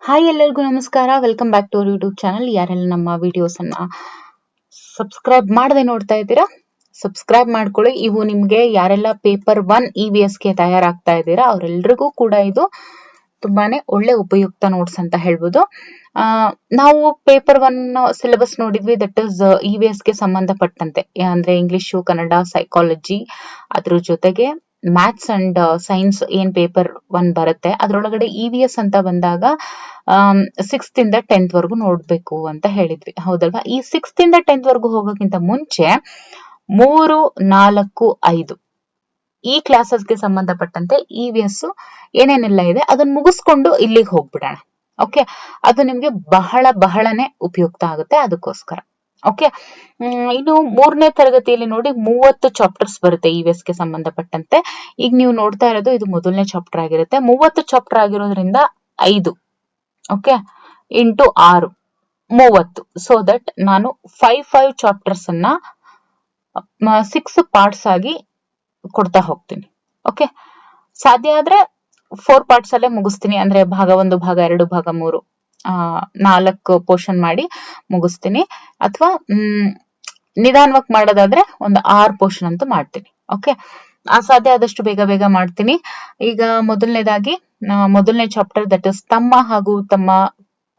Hi ಎಲ್ಲರಿಗೂ ನಮಸ್ಕಾರ. Welcome back to our YouTube channel. ಯಾರೆಲ್ಲ ನಮ್ಮ ವಿಡಿಯೋಸ್ ಅನ್ನ ಸಬ್ಸ್ಕ್ರೈಬ್ ಮಾಡದೆ ನೋಡ್ತಾ ಇದ್ದೀರಾ, ಸಬ್ಸ್ಕ್ರೈಬ್ ಮಾಡ್ಕೊಳ್ಳಿ. ಇವು ನಿಮ್ಗೆ ಯಾರೆಲ್ಲ ಪೇಪರ್ 1 EVS ಗೆ ತಯಾರಾಗ್ತಾ ಇದ್ದೀರಾ ಅವರೆಲ್ಲರಿಗೂ ಕೂಡ ಇದು ತುಂಬಾನೇ ಒಳ್ಳೆ ಉಪಯುಕ್ತ ನೋಟ್ಸ್ ಅಂತ ಹೇಳ್ಬೋದು. ನಾವು ಪೇಪರ್ 1 ಸಿಲೆಬಸ್ ನೋಡಿದ್ವಿ, ದಟ್ ಇಸ್ EVS ಗೆ ಸಂಬಂಧಪಟ್ಟಂತೆ, ಅಂದ್ರೆ ಇಂಗ್ಲಿಷು, ಕನ್ನಡ, ಸೈಕಾಲಜಿ, ಅದ್ರ ಜೊತೆಗೆ ಮ್ಯಾಥ್ಸ್ ಅಂಡ್ ಸೈನ್ಸ್ ಏನ್ ಪೇಪರ್ 1 ಬರುತ್ತೆ ಅದ್ರೊಳಗಡೆ EVS ಅಂತ ಬಂದಾಗ 6th ಇಂದ 10th ವರೆಗೂ ನೋಡ್ಬೇಕು ಅಂತ ಹೇಳಿದ್ವಿ, ಹೌದಲ್ವಾ? ಈ 6th ಇಂದ 10th ವರೆಗೂ ಹೋಗೋಕ್ಕಿಂತ ಮುಂಚೆ 3, 4, 5 ಈ ಕ್ಲಾಸಸ್ಗೆ ಸಂಬಂಧಪಟ್ಟಂತೆ EVS ಏನೇನೆಲ್ಲ ಇದೆ ಅದನ್ನ ಮುಗಿಸ್ಕೊಂಡು ಇಲ್ಲಿಗೆ ಹೋಗ್ಬಿಡೋಣ. ಓಕೆ, ಅದು ನಿಮ್ಗೆ ಬಹಳನೇ ಉಪಯುಕ್ತ ಆಗುತ್ತೆ. ಅದಕ್ಕೋಸ್ಕರ ಓಕೆ, ಇನ್ನು 3ನೇ ತರಗತಿಯಲ್ಲಿ ನೋಡಿ 30 ಚಾಪ್ಟರ್ಸ್ ಬರುತ್ತೆ EVS ಗೆ ಸಂಬಂಧಪಟ್ಟಂತೆ. ಈಗ ನೀವು ನೋಡ್ತಾ ಇರೋದು ಇದು ಮೊದಲನೇ ಚಾಪ್ಟರ್ ಆಗಿರುತ್ತೆ. 30 ಚಾಪ್ಟರ್ ಆಗಿರೋದ್ರಿಂದ 5 ಓಕೆ ಇಂಟು 6 30. ಸೊ ದಟ್ ನಾನು 5 ಚಾಪ್ಟರ್ಸ್ ಅನ್ನ 6 ಪಾರ್ಟ್ಸ್ ಆಗಿ ಕೊಡ್ತಾ ಹೋಗ್ತೀನಿ. ಓಕೆ, ಸಾಧ್ಯ ಆದ್ರೆ 4 ಪಾರ್ಟ್ಸ್ ಅಲ್ಲೇ ಮುಗಿಸ್ತೀನಿ, ಅಂದ್ರೆ ಭಾಗ 1, ಭಾಗ 2, ಭಾಗ 3 4 ಪೋರ್ಷನ್ ಮಾಡಿ ಮುಗಿಸ್ತೀನಿ. ಅಥವಾ ನಿಧಾನವಾಗಿ ಮಾಡೋದಾದ್ರೆ ಒಂದು 6 ಪೋರ್ಷನ್ ಅಂತೂ ಮಾಡ್ತೀನಿ. ಓಕೆ, ಸಾಧ್ಯ ಆದಷ್ಟು ಬೇಗ ಮಾಡ್ತೀನಿ. ಈಗ ಮೊದಲನೇದಾಗಿ ಮೊದಲನೇ ಚಾಪ್ಟರ್, ದಟ್ ಇಸ್ ತಮ್ಮ ಹಾಗೂ ತಮ್ಮ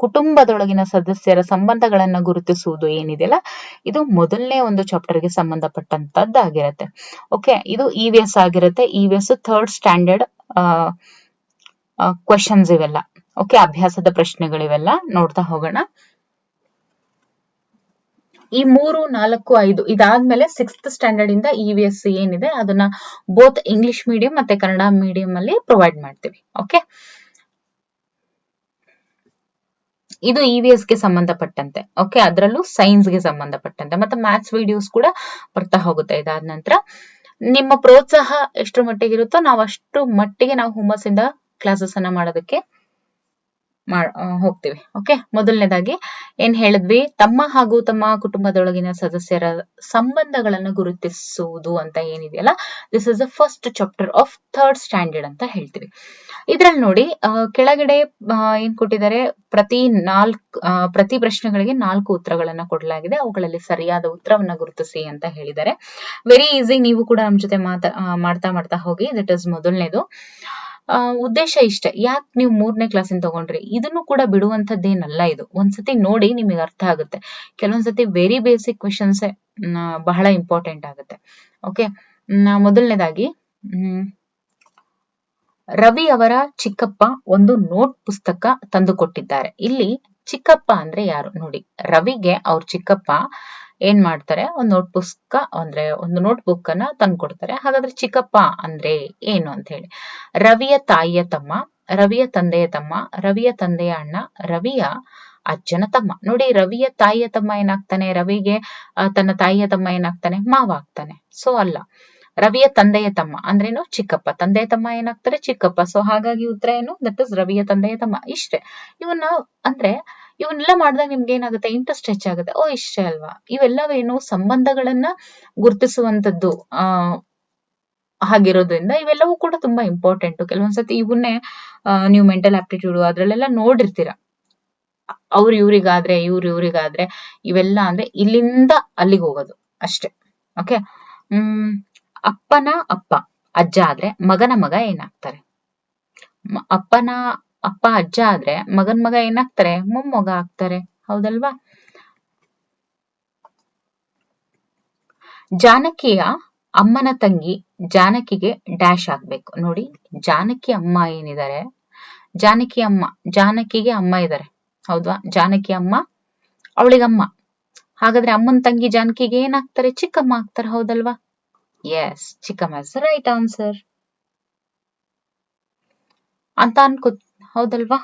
ಕುಟುಂಬದೊಳಗಿನ ಸದಸ್ಯರ ಸಂಬಂಧಗಳನ್ನ ಗುರುತಿಸುವುದು ಏನಿದೆಯಲ್ಲ, ಇದು ಮೊದಲನೇ ಒಂದು ಚಾಪ್ಟರ್ಗೆ ಸಂಬಂಧಪಟ್ಟಂತದ್ದಾಗಿರುತ್ತೆ. ಓಕೆ, ಇದು EVS ಆಗಿರುತ್ತೆ. EVS 3rd ಸ್ಟ್ಯಾಂಡರ್ಡ್ ಕ್ವೆಶನ್ಸ್ ಇವೆಲ್ಲ. ಓಕೆ, ಅಭ್ಯಾಸದ ಪ್ರಶ್ನೆಗಳಿವೆಲ್ಲ ನೋಡ್ತಾ ಹೋಗೋಣ. ಈ 3, 4, 5 ಇದಾದ್ಮೇಲೆ 6th ಸ್ಟ್ಯಾಂಡರ್ಡ್ ಇಂದ EVS ಏನಿದೆ ಅದನ್ನ ಬೋತ್ ಇಂಗ್ಲಿಷ್ ಮೀಡಿಯಂ ಮತ್ತೆ ಕನ್ನಡ ಮೀಡಿಯಂ ಅಲ್ಲಿ ಪ್ರೊವೈಡ್ ಮಾಡ್ತೀವಿ. ಓಕೆ, ಇದು EVS ಗೆ ಸಂಬಂಧಪಟ್ಟಂತೆ. ಓಕೆ, ಅದರಲ್ಲೂ ಸೈನ್ಸ್ ಗೆ ಸಂಬಂಧಪಟ್ಟಂತೆ ಮತ್ತೆ ಮ್ಯಾಥ್ಸ್ ವಿಡಿಯೋಸ್ ಕೂಡ ಬರ್ತಾ ಹೋಗುತ್ತೆ. ಇದಾದ ನಂತರ ನಿಮ್ಮ ಪ್ರೋತ್ಸಾಹ ಎಷ್ಟರ ಮಟ್ಟಿಗೆ ಇರುತ್ತೋ ನಾವು ಅಷ್ಟು ಮಟ್ಟಿಗೆ ನಾವು ಹುಮ್ಮಸ್ಸಿಂದ ಕ್ಲಾಸಸ್ ಅನ್ನ ಮಾಡೋದಕ್ಕೆ ಹೋಗ್ತೀವಿ. ಓಕೆ, ಮೊದಲನೇದಾಗಿ ಏನ್ ಹೇಳಿದ್ವಿ, ತಮ್ಮ ಹಾಗೂ ತಮ್ಮ ಕುಟುಂಬದೊಳಗಿನ ಸದಸ್ಯರ ಸಂಬಂಧಗಳನ್ನು ಗುರುತಿಸುವುದು ಅಂತ ಏನಿದೆಯಲ್ಲ, this is the first chapter of 3rd standard ಅಂತ ಹೇಳ್ತೀವಿ. ಇದ್ರಲ್ಲಿ ನೋಡಿ ಕೆಳಗಡೆ ಏನ್ ಕೊಟ್ಟಿದ್ದಾರೆ, ಪ್ರತಿ ಪ್ರಶ್ನೆಗಳಿಗೆ 4 ಉತ್ತರಗಳನ್ನ ಕೊಡಲಾಗಿದೆ. ಅವುಗಳಲ್ಲಿ ಸರಿಯಾದ ಉತ್ತರವನ್ನ ಗುರುತಿಸಿ ಅಂತ ಹೇಳಿದ್ದಾರೆ. ವೆರಿ ಈಸಿ, ನೀವು ಕೂಡ ನಮ್ ಜೊತೆ ಮಾಡ್ತಾ ಹೋಗಿ. ದಟ್ ಇಸ್ ಮೊದಲನೇದು. ಉದ್ದೇಶ ಇಷ್ಟೇ, ಯಾಕೆ ನೀವು 3ನೇ ಕ್ಲಾಸಿನ ತಗೊಂಡ್ರಿ, ಇದನ್ನು ಕೂಡ ಬಿಡುವಂತದ್ದೇನಲ್ಲ. ಇದು ಒಂದ್ಸತಿ ನೋಡಿ ನಿಮಗೆ ಅರ್ಥ ಆಗುತ್ತೆ. ಕೆಲವೊಂದ್ಸತಿ ವೆರಿ ಬೇಸಿಕ್ ಕ್ವೆಶನ್ಸ್ ಬಹಳ ಇಂಪಾರ್ಟೆಂಟ್ ಆಗುತ್ತೆ. ಓಕೆ, ಮೊದಲನೇದಾಗಿ ರವಿ ಅವರ ಚಿಕ್ಕಪ್ಪ ಒಂದು ನೋಟ್ ಪುಸ್ತಕ ತಂದು ಕೊಟ್ಟಿದ್ದಾರೆ. ಇಲ್ಲಿ ಚಿಕ್ಕಪ್ಪ ಅಂದ್ರೆ ಯಾರು ನೋಡಿ, ರವಿಗೆ ಅವ್ರ ಚಿಕ್ಕಪ್ಪ ಏನ್ ಮಾಡ್ತಾರೆ, ಒಂದು ನೋಟ್ ಪುಸ್ತಕ ಅಂದ್ರೆ ಒಂದು ನೋಟ್ ಬುಕ್ ಅನ್ನ ತಂದ್ಕೊಡ್ತಾರೆ. ಹಾಗಾದ್ರೆ ಚಿಕ್ಕಪ್ಪ ಅಂದ್ರೆ ಏನು ಅಂತ ಹೇಳಿ, ರವಿಯ ತಾಯಿಯ ತಮ್ಮ, ರವಿಯ ತಂದೆಯ ತಮ್ಮ, ರವಿಯ ತಂದೆಯ ಅಣ್ಣ, ರವಿಯ ಅಜ್ಜನ ತಮ್ಮ. ನೋಡಿ, ರವಿಯ ತಾಯಿಯ ತಮ್ಮ ಏನಾಗ್ತಾನೆ, ರವಿಗೆ ತನ್ನ ತಾಯಿಯ ತಮ್ಮ ಏನಾಗ್ತಾನೆ, ಮಾವ ಆಗ್ತಾನೆ. ಸೊ ಅಲ್ಲ, ರವಿಯ ತಂದೆಯ ತಮ್ಮ ಅಂದ್ರೇನು, ಚಿಕ್ಕಪ್ಪ. ತಂದೆಯ ತಮ್ಮ ಏನಾಗ್ತಾರೆ, ಚಿಕ್ಕಪ್ಪ. ಸೊ ಹಾಗಾಗಿ ಉತ್ತರ ಏನು, ದಟ್ ಇಸ್ ರವಿಯ ತಂದೆಯ ತಮ್ಮ. ಇಷ್ಟೇ. ಇವನ್ನೆಲ್ಲ ಮಾಡಿದಾಗ ನಿಮ್ಗೆ ಏನಾಗುತ್ತೆ, ಇಂಟ್ರೆಸ್ಟ್ ಹೆಚ್ಚಾಗುತ್ತೆ. ಇಷ್ಟೇ ಅಲ್ವಾ? ಇವೆಲ್ಲವೇನು ಸಂಬಂಧಗಳನ್ನ ಗುರುತಿಸುವಂತದ್ದು ಹಾಗಿರೋದ್ರಿಂದ ಇವೆಲ್ಲವೂ ಕೂಡ ತುಂಬಾ ಇಂಪಾರ್ಟೆಂಟ್. ಕೆಲವೊಂದ್ಸತಿ ಇವನ್ನೇ ನೀವು ಮೆಂಟಲ್ ಆಪ್ಟಿಟ್ಯೂಡ್ ಅದ್ರಲ್ಲೆಲ್ಲ ನೋಡಿರ್ತೀರ. ಅವ್ರು ಇವ್ರಿಗಾದ್ರೆ, ಇವ್ರಿಗಾದ್ರೆ, ಇವೆಲ್ಲ ಅಂದ್ರೆ ಇಲ್ಲಿಂದ ಅಲ್ಲಿಗೆ ಹೋಗೋದು ಅಷ್ಟೇ. ಓಕೆ, ಅಪ್ಪನ ಅಪ್ಪ ಅಜ್ಜ ಆದ್ರೆ ಮಗನ ಮಗ ಏನಾಗ್ತಾರೆ, ಅಪ್ಪನ ಅಪ್ಪ ಅಜ್ಜ ಆದ್ರೆ ಮಗನ್ ಮಗ ಏನಾಗ್ತಾರೆ, ಮೊಮ್ಮಗ ಆಗ್ತಾರೆ. ಹೌದಲ್ವಾ? ಜಾನಕಿಯ ಅಮ್ಮನ ತಂಗಿ ಜಾನಕಿಗೆ ಡ್ಯಾಶ್ ಆಗ್ಬೇಕು. ನೋಡಿ, ಜಾನಕಿ ಅಮ್ಮ ಏನಿದ್ದಾರೆ, ಜಾನಕಿಗೆ ಅಮ್ಮ ಇದ್ದಾರೆ, ಹೌದಾ? ಜಾನಕಿ ಅಮ್ಮ ಅವಳಿಗಮ್ಮ. ಹಾಗಾದ್ರೆ ಅಮ್ಮನ ತಂಗಿ ಜಾನಕಿಗೆ ಏನಾಗ್ತಾರೆ, ಚಿಕ್ಕಮ್ಮ ಆಗ್ತಾರೆ. ಹೌದಲ್ವಾ? ಎಸ್, ಚಿಕ್ಕಮ್ಮ ಇಸ್ ರೈಟ್ ಆನ್ಸರ್ ಅಂತ ಹೌದಲ್ವಾ?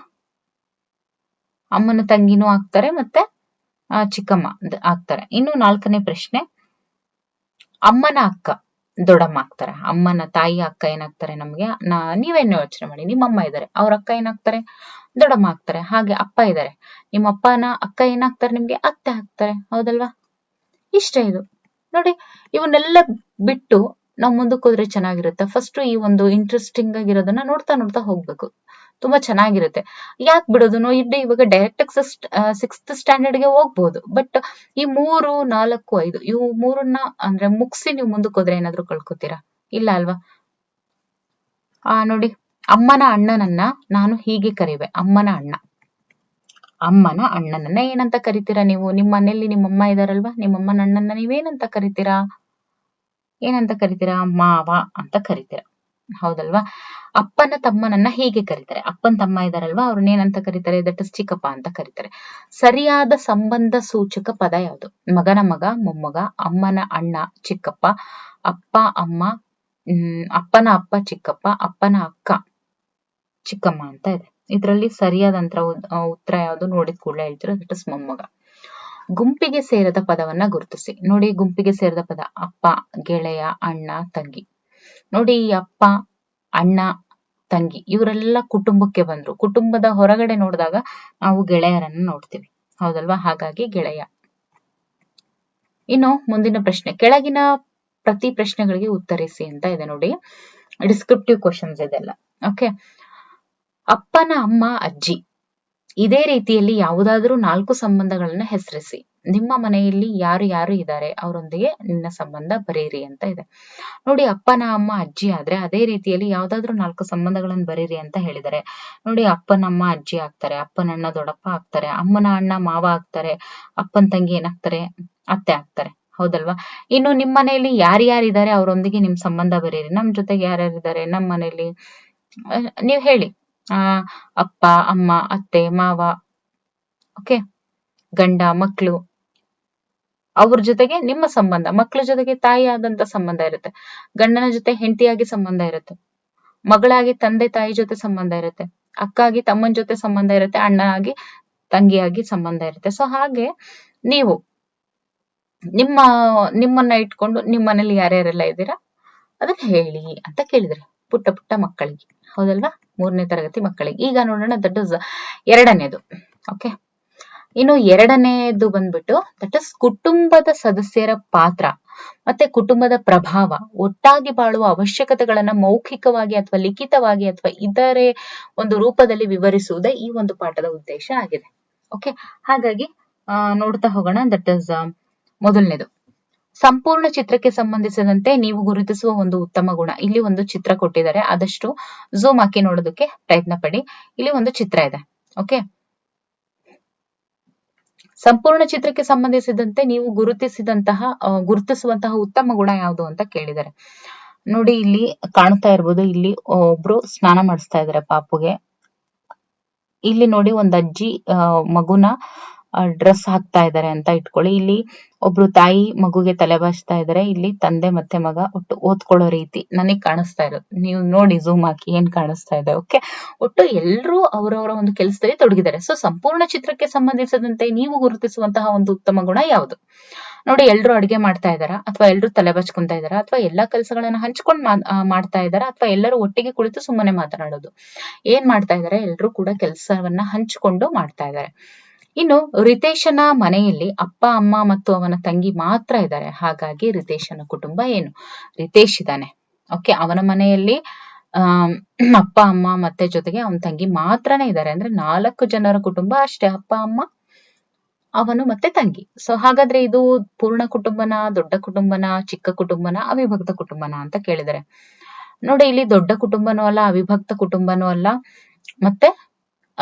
ಅಮ್ಮನ ತಂಗಿನೂ ಆಗ್ತಾರೆ ಮತ್ತೆ ಚಿಕ್ಕಮ್ಮ ಆಗ್ತಾರೆ. ಇನ್ನು 4ನೇ ಪ್ರಶ್ನೆ, ಅಮ್ಮನ ಅಕ್ಕ ದೊಡ್ಡಮ್ಮ ಆಗ್ತಾರೆ. ಅಮ್ಮನ ತಾಯಿ ಅಕ್ಕ ಏನಾಗ್ತಾರೆ ನಮ್ಗೆ, ನೀವೇನು ಯೋಚನೆ ಮಾಡಿ, ನಿಮ್ಮ ಅಮ್ಮ ಇದ್ದಾರೆ, ಅವ್ರ ಅಕ್ಕ ಏನಾಗ್ತಾರೆ, ದೊಡ್ಡಮ್ಮ ಆಗ್ತಾರೆ. ಹಾಗೆ ಅಪ್ಪ ಇದ್ದಾರೆ, ನಿಮ್ಮ ಅಪ್ಪನ ಅಕ್ಕ ಏನಾಗ್ತಾರೆ ನಿಮ್ಗೆ, ಅತ್ತೆ ಆಗ್ತಾರೆ. ಹೌದಲ್ವಾ? ಇಷ್ಟೇ ಇದು. ನೋಡಿ, ಇವನ್ನೆಲ್ಲ ಬಿಟ್ಟು ನಾವು ಮುಂದಕ್ಕೆ ಹೋದ್ರೆ ಚೆನ್ನಾಗಿರುತ್ತೆ. ಫಸ್ಟ್ ಈ ಒಂದು ಇಂಟ್ರೆಸ್ಟಿಂಗ್ ಆಗಿರೋದನ್ನ ನೋಡ್ತಾ ಹೋಗ್ಬೇಕು. ತುಂಬಾ ಚೆನ್ನಾಗಿರುತ್ತೆ. ಯಾಕೆ ಬಿಡೋದು ನೋಡಿ, ಇವಾಗ ಡೈರೆಕ್ಟ್ ಆಗಿ 6th ಸ್ಟ್ಯಾಂಡರ್ಡ್ಗೆ ಹೋಗ್ಬೋದು. ಬಟ್ ಈ 3, 4, 5 ಇವು ಮೂರನ್ನ ಅಂದ್ರೆ ಮುಗಿಸಿ ನೀವು ಮುಂದಕ್ಕೆ ಹೋದ್ರೆ ಏನಾದ್ರು ಕಳ್ಕೊತೀರಾ? ಇಲ್ಲ ಅಲ್ವಾ? ನೋಡಿ, ಅಮ್ಮನ ಅಣ್ಣನನ್ನ ನಾನು ಹೀಗೆ ಕರಿವೆ. ಅಮ್ಮನ ಅಣ್ಣನನ್ನ ಏನಂತ ಕರಿತೀರಾ ನೀವು? ನಿಮ್ಮ ಮನೆಯಲ್ಲಿ ನಿಮ್ಮಮ್ಮ ಇದಾರಲ್ವಾ, ನಿಮ್ಮಮ್ಮನ ಅಣ್ಣನ್ನ ನೀವೇನಂತ ಕರಿತೀರಾ? ಏನಂತ ಕರಿತೀರಾ? ಮಾವ ಅಂತ ಕರಿತೀರಾ, ಹೌದಲ್ವಾ? ಅಪ್ಪನ ತಮ್ಮನನ್ನ ಹೀಗೆ ಕರೀತಾರೆ. ಅಪ್ಪನ ತಮ್ಮ ಇದಾರಲ್ವಾ, ಅವ್ರನ್ನ ಏನಂತ ಕರೀತಾರೆ? ದಟ್ ಇಸ್ ಚಿಕ್ಕಪ್ಪ ಅಂತ ಕರೀತಾರೆ. ಸರಿಯಾದ ಸಂಬಂಧ ಸೂಚಕ ಪದ ಯಾವುದು? ಮಗನ ಮಗ, ಮೊಮ್ಮಗ, ಅಮ್ಮನ ಅಣ್ಣ ಚಿಕ್ಕಪ್ಪ, ಅಪ್ಪ ಅಮ್ಮ, ಅಪ್ಪನ ಅಪ್ಪ ಚಿಕ್ಕಪ್ಪ, ಅಪ್ಪನ ಅಕ್ಕ ಚಿಕ್ಕಮ್ಮ ಅಂತ ಇದೆ. ಇದರಲ್ಲಿ ಸರಿಯಾದಂತ ಉತ್ತರ ಯಾವುದು ನೋಡಿದ ಕೂಡಲೇ ಹೇಳ್ತೀರಾ? ದಟ್ ಇಸ್ ಮೊಮ್ಮಗ. ಗುಂಪಿಗೆ ಸೇರದ ಪದವನ್ನ ಗುರುತಿಸಿ. ನೋಡಿ, ಗುಂಪಿಗೆ ಸೇರದ ಪದ ಅಪ್ಪ, ಗೆಳೆಯ, ಅಣ್ಣ, ತಂಗಿ. ನೋಡಿ, ಈ ಅಪ್ಪ, ಅಣ್ಣ, ತಂಗಿ ಇವರೆಲ್ಲ ಕುಟುಂಬಕ್ಕೆ ಬಂದ್ರು. ಕುಟುಂಬದ ಹೊರಗಡೆ ನೋಡಿದಾಗ ನಾವು ಗೆಳೆಯರನ್ನ ನೋಡ್ತೀವಿ, ಹೌದಲ್ವಾ? ಹಾಗಾಗಿ ಗೆಳೆಯ. ಇನ್ನು ಮುಂದಿನ ಪ್ರಶ್ನೆ, ಕೆಳಗಿನ ಪ್ರತಿ ಪ್ರಶ್ನೆಗಳಿಗೆ ಉತ್ತರಿಸಿ ಅಂತ ಇದೆ ನೋಡಿ. ಡಿಸ್ಕ್ರಿಪ್ಟಿವ್ ಕ್ವಶನ್ಸ್ ಇದೆಲ್ಲ. ಓಕೆ, ಅಪ್ಪನ ಅಮ್ಮ, ಅಜ್ಜಿ. ಇದೇ ರೀತಿಯಲ್ಲಿ ಯಾವುದಾದ್ರೂ 4 ಸಂಬಂಧಗಳನ್ನ ಹೆಸರಿಸಿ. ನಿಮ್ಮ ಮನೆಯಲ್ಲಿ ಯಾರು ಯಾರು ಇದ್ದಾರೆ ಅವರೊಂದಿಗೆ ನಿನ್ನ ಸಂಬಂಧ ಬರೀರಿ ಅಂತ ಇದೆ. ನೋಡಿ, ಅಪ್ಪನ ಅಮ್ಮ ಅಜ್ಜಿ ಆದ್ರೆ ಅದೇ ರೀತಿಯಲ್ಲಿ ಯಾವ್ದಾದ್ರು 4 ಸಂಬಂಧಗಳನ್ನು ಬರೀರಿ ಅಂತ ಹೇಳಿದ್ದಾರೆ. ನೋಡಿ, ಅಪ್ಪನ ಅಮ್ಮ ಅಜ್ಜಿ ಆಗ್ತಾರೆ, ಅಪ್ಪನ ಅಣ್ಣ ದೊಡ್ಡಪ್ಪ ಆಗ್ತಾರೆ, ಅಮ್ಮನ ಅಣ್ಣ ಮಾವ ಆಗ್ತಾರೆ, ಅಪ್ಪನ ತಂಗಿ ಏನಾಗ್ತಾರೆ? ಅತ್ತೆ ಆಗ್ತಾರೆ, ಹೌದಲ್ವಾ? ಇನ್ನು ನಿಮ್ಮ ಮನೆಯಲ್ಲಿ ಯಾರ್ಯಾರಿದ್ದಾರೆ ಅವರೊಂದಿಗೆ ನಿಮ್ ಸಂಬಂಧ ಬರೀರಿ. ನಮ್ ಜೊತೆಗೆ ಯಾರ್ಯಾರಿದ್ದಾರೆ ನಮ್ಮ ಮನೆಯಲ್ಲಿ? ನೀವ್ ಹೇಳಿ. ಅಪ್ಪ, ಅಮ್ಮ, ಅತ್ತೆ, ಮಾವ, ಓಕೆ, ಗಂಡ, ಮಕ್ಳು, ಅವ್ರ ಜೊತೆಗೆ ನಿಮ್ಮ ಸಂಬಂಧ. ಮಕ್ಳ ಜೊತೆಗೆ ತಾಯಿ ಆದಂತ ಸಂಬಂಧ ಇರುತ್ತೆ, ಗಂಡನ ಜೊತೆ ಹೆಂಡತಿಯಾಗಿ ಸಂಬಂಧ ಇರುತ್ತೆ, ಮಗಳಾಗಿ ತಂದೆ ತಾಯಿ ಜೊತೆ ಸಂಬಂಧ ಇರುತ್ತೆ, ಅಕ್ಕಾಗಿ ತಮ್ಮನ ಜೊತೆ ಸಂಬಂಧ ಇರುತ್ತೆ, ಅಣ್ಣ ಆಗಿ ತಂಗಿಯಾಗಿ ಸಂಬಂಧ ಇರುತ್ತೆ. ಸೊ ಹಾಗೆ ನೀವು ನಿಮ್ಮನ್ನ ಇಟ್ಕೊಂಡು ನಿಮ್ಮ ಮನೇಲಿ ಯಾರ್ಯಾರೆಲ್ಲ ಇದ್ದೀರಾ ಅದನ್ನ ಹೇಳಿ ಅಂತ ಕೇಳಿದ್ರೆ ಪುಟ್ಟ ಪುಟ್ಟ ಮಕ್ಕಳಿಗೆ, ಹೌದಲ್ವಾ? 3ನೇ ತರಗತಿ ಮಕ್ಕಳಿಗೆ. ಈಗ ನೋಡೋಣ, ದಟ್ ಇಸ್ 2ನೇದು. ಓಕೆ, ಇನ್ನು 2ನೇದು ಬಂದ್ಬಿಟ್ಟು ದಟ್ ಇಸ್ ಕುಟುಂಬದ ಸದಸ್ಯರ ಪಾತ್ರ ಮತ್ತೆ ಕುಟುಂಬದ ಪ್ರಭಾವ, ಒಟ್ಟಾಗಿ ಬಾಳುವ ಅವಶ್ಯಕತೆಗಳನ್ನ ಮೌಖಿಕವಾಗಿ ಅಥವಾ ಲಿಖಿತವಾಗಿ ಅಥವಾ ಇದರ ಒಂದು ರೂಪದಲ್ಲಿ ವಿವರಿಸುವುದೇ ಈ ಒಂದು ಪಾಠದ ಉದ್ದೇಶ ಆಗಿದೆ. ಓಕೆ, ಹಾಗಾಗಿ ನೋಡ್ತಾ ಹೋಗೋಣ. ದಟ್ ಇಸ್ ಮೊದಲನೇದು, ಸಂಪೂರ್ಣ ಚಿತ್ರಕ್ಕೆ ಸಂಬಂಧಿಸಿದಂತೆ ನೀವು ಗುರುತಿಸುವ ಒಂದು ಉತ್ತಮ ಗುಣ. ಇಲ್ಲಿ ಒಂದು ಚಿತ್ರ ಕೊಟ್ಟಿದ್ದಾರೆ, ಆದಷ್ಟು ಝೂಮ್ ಹಾಕಿ ನೋಡೋದಕ್ಕೆ ಪ್ರಯತ್ನ ಪಡಿ. ಇಲ್ಲಿ ಒಂದು ಚಿತ್ರ ಇದೆ. ಓಕೆ, ಸಂಪೂರ್ಣ ಚಿತ್ರಕ್ಕೆ ಸಂಬಂಧಿಸಿದಂತೆ ನೀವು ಗುರುತಿಸುವಂತಹ ಉತ್ತಮ ಗುಣ ಯಾವುದು ಅಂತ ಕೇಳಿದ್ದಾರೆ. ನೋಡಿ, ಇಲ್ಲಿ ಕಾಣ್ತಾ ಇರ್ಬೋದು, ಇಲ್ಲಿ ಒಬ್ರು ಸ್ನಾನ ಮಾಡಿಸ್ತಾ ಇದಾರೆ ಪಾಪುಗೆ. ಇಲ್ಲಿ ನೋಡಿ, ಒಂದ್ ಅಜ್ಜಿ ಮಗುನ ಡ್ರೆಸ್ ಹಾಕ್ತಾ ಇದಾರೆ ಅಂತ ಇಟ್ಕೊಳ್ಳಿ. ಇಲ್ಲಿ ಒಬ್ರು ತಾಯಿ ಮಗುಗೆ ತಲೆ ಬಾಚ್ತಾ ಇದಾರೆ. ಇಲ್ಲಿ ತಂದೆ ಮತ್ತೆ ಮಗ ಒಟ್ಟು ಓದ್ಕೊಳ್ಳೋ ರೀತಿ ನನಗ್ ಕಾಣಿಸ್ತಾ ಇರೋದು. ನೀವು ನೋಡಿ ಝೂಮ್ ಹಾಕಿ ಏನ್ ಕಾಣಿಸ್ತಾ ಇದೆ. ಓಕೆ, ಒಟ್ಟು ಎಲ್ರೂ ಅವರವರ ಒಂದು ಕೆಲಸದಲ್ಲಿ ತೊಡಗಿದ್ದಾರೆ. ಸೊ ಸಂಪೂರ್ಣ ಚಿತ್ರಕ್ಕೆ ಸಂಬಂಧಿಸಿದಂತೆ ನೀವು ಗುರುತಿಸುವಂತಹ ಒಂದು ಉತ್ತಮ ಗುಣ ಯಾವುದು? ನೋಡಿ, ಎಲ್ರು ಅಡಿಗೆ ಮಾಡ್ತಾ ಇದಾರ, ಅಥವಾ ಎಲ್ರು ತಲೆ ಬಚ್ಕೊಂತ ಇದಾರ, ಅಥವಾ ಎಲ್ಲಾ ಕೆಲಸಗಳನ್ನ ಹಂಚ್ಕೊಂಡ್ ಮಾಡ್ತಾ ಇದಾರ, ಅಥವಾ ಎಲ್ಲರೂ ಒಟ್ಟಿಗೆ ಕುಳಿತು ಸುಮ್ಮನೆ ಮಾತನಾಡೋದು? ಏನ್ ಮಾಡ್ತಾ ಇದಾರೆ? ಎಲ್ರು ಕೂಡ ಕೆಲಸವನ್ನ ಹಂಚಿಕೊಂಡು ಮಾಡ್ತಾ ಇದಾರೆ. ಇನ್ನು ರಿತೇಶನ ಮನೆಯಲ್ಲಿ ಅಪ್ಪ, ಅಮ್ಮ ಮತ್ತು ಅವನ ತಂಗಿ ಮಾತ್ರ ಇದ್ದಾರೆ. ಹಾಗಾಗಿ ರಿತೇಶನ ಕುಟುಂಬ ಏನು? ರಿತೇಶ್ ಇದ್ದಾನೆ. ಓಕೆ, ಅವನ ಮನೆಯಲ್ಲಿ ಅಪ್ಪ, ಅಮ್ಮ ಮತ್ತೆ ಜೊತೆಗೆ ಅವನ ತಂಗಿ ಮಾತ್ರನೇ ಇದ್ದಾರೆ. ಅಂದ್ರೆ 4 ಜನರ ಕುಟುಂಬ ಅಷ್ಟೇ, ಅಪ್ಪ, ಅಮ್ಮ, ಅವನು ಮತ್ತೆ ತಂಗಿ. ಸೊ ಹಾಗಾದ್ರೆ ಇದು ಪೂರ್ಣ ಕುಟುಂಬನ, ದೊಡ್ಡ ಕುಟುಂಬನ, ಚಿಕ್ಕ ಕುಟುಂಬನ, ಅವಿಭಕ್ತ ಕುಟುಂಬನ ಅಂತ ಕೇಳಿದರೆ, ನೋಡಿ, ಇಲ್ಲಿ ದೊಡ್ಡ ಕುಟುಂಬನೂ ಅಲ್ಲ, ಅವಿಭಕ್ತ ಕುಟುಂಬನೂ ಅಲ್ಲ, ಮತ್ತೆ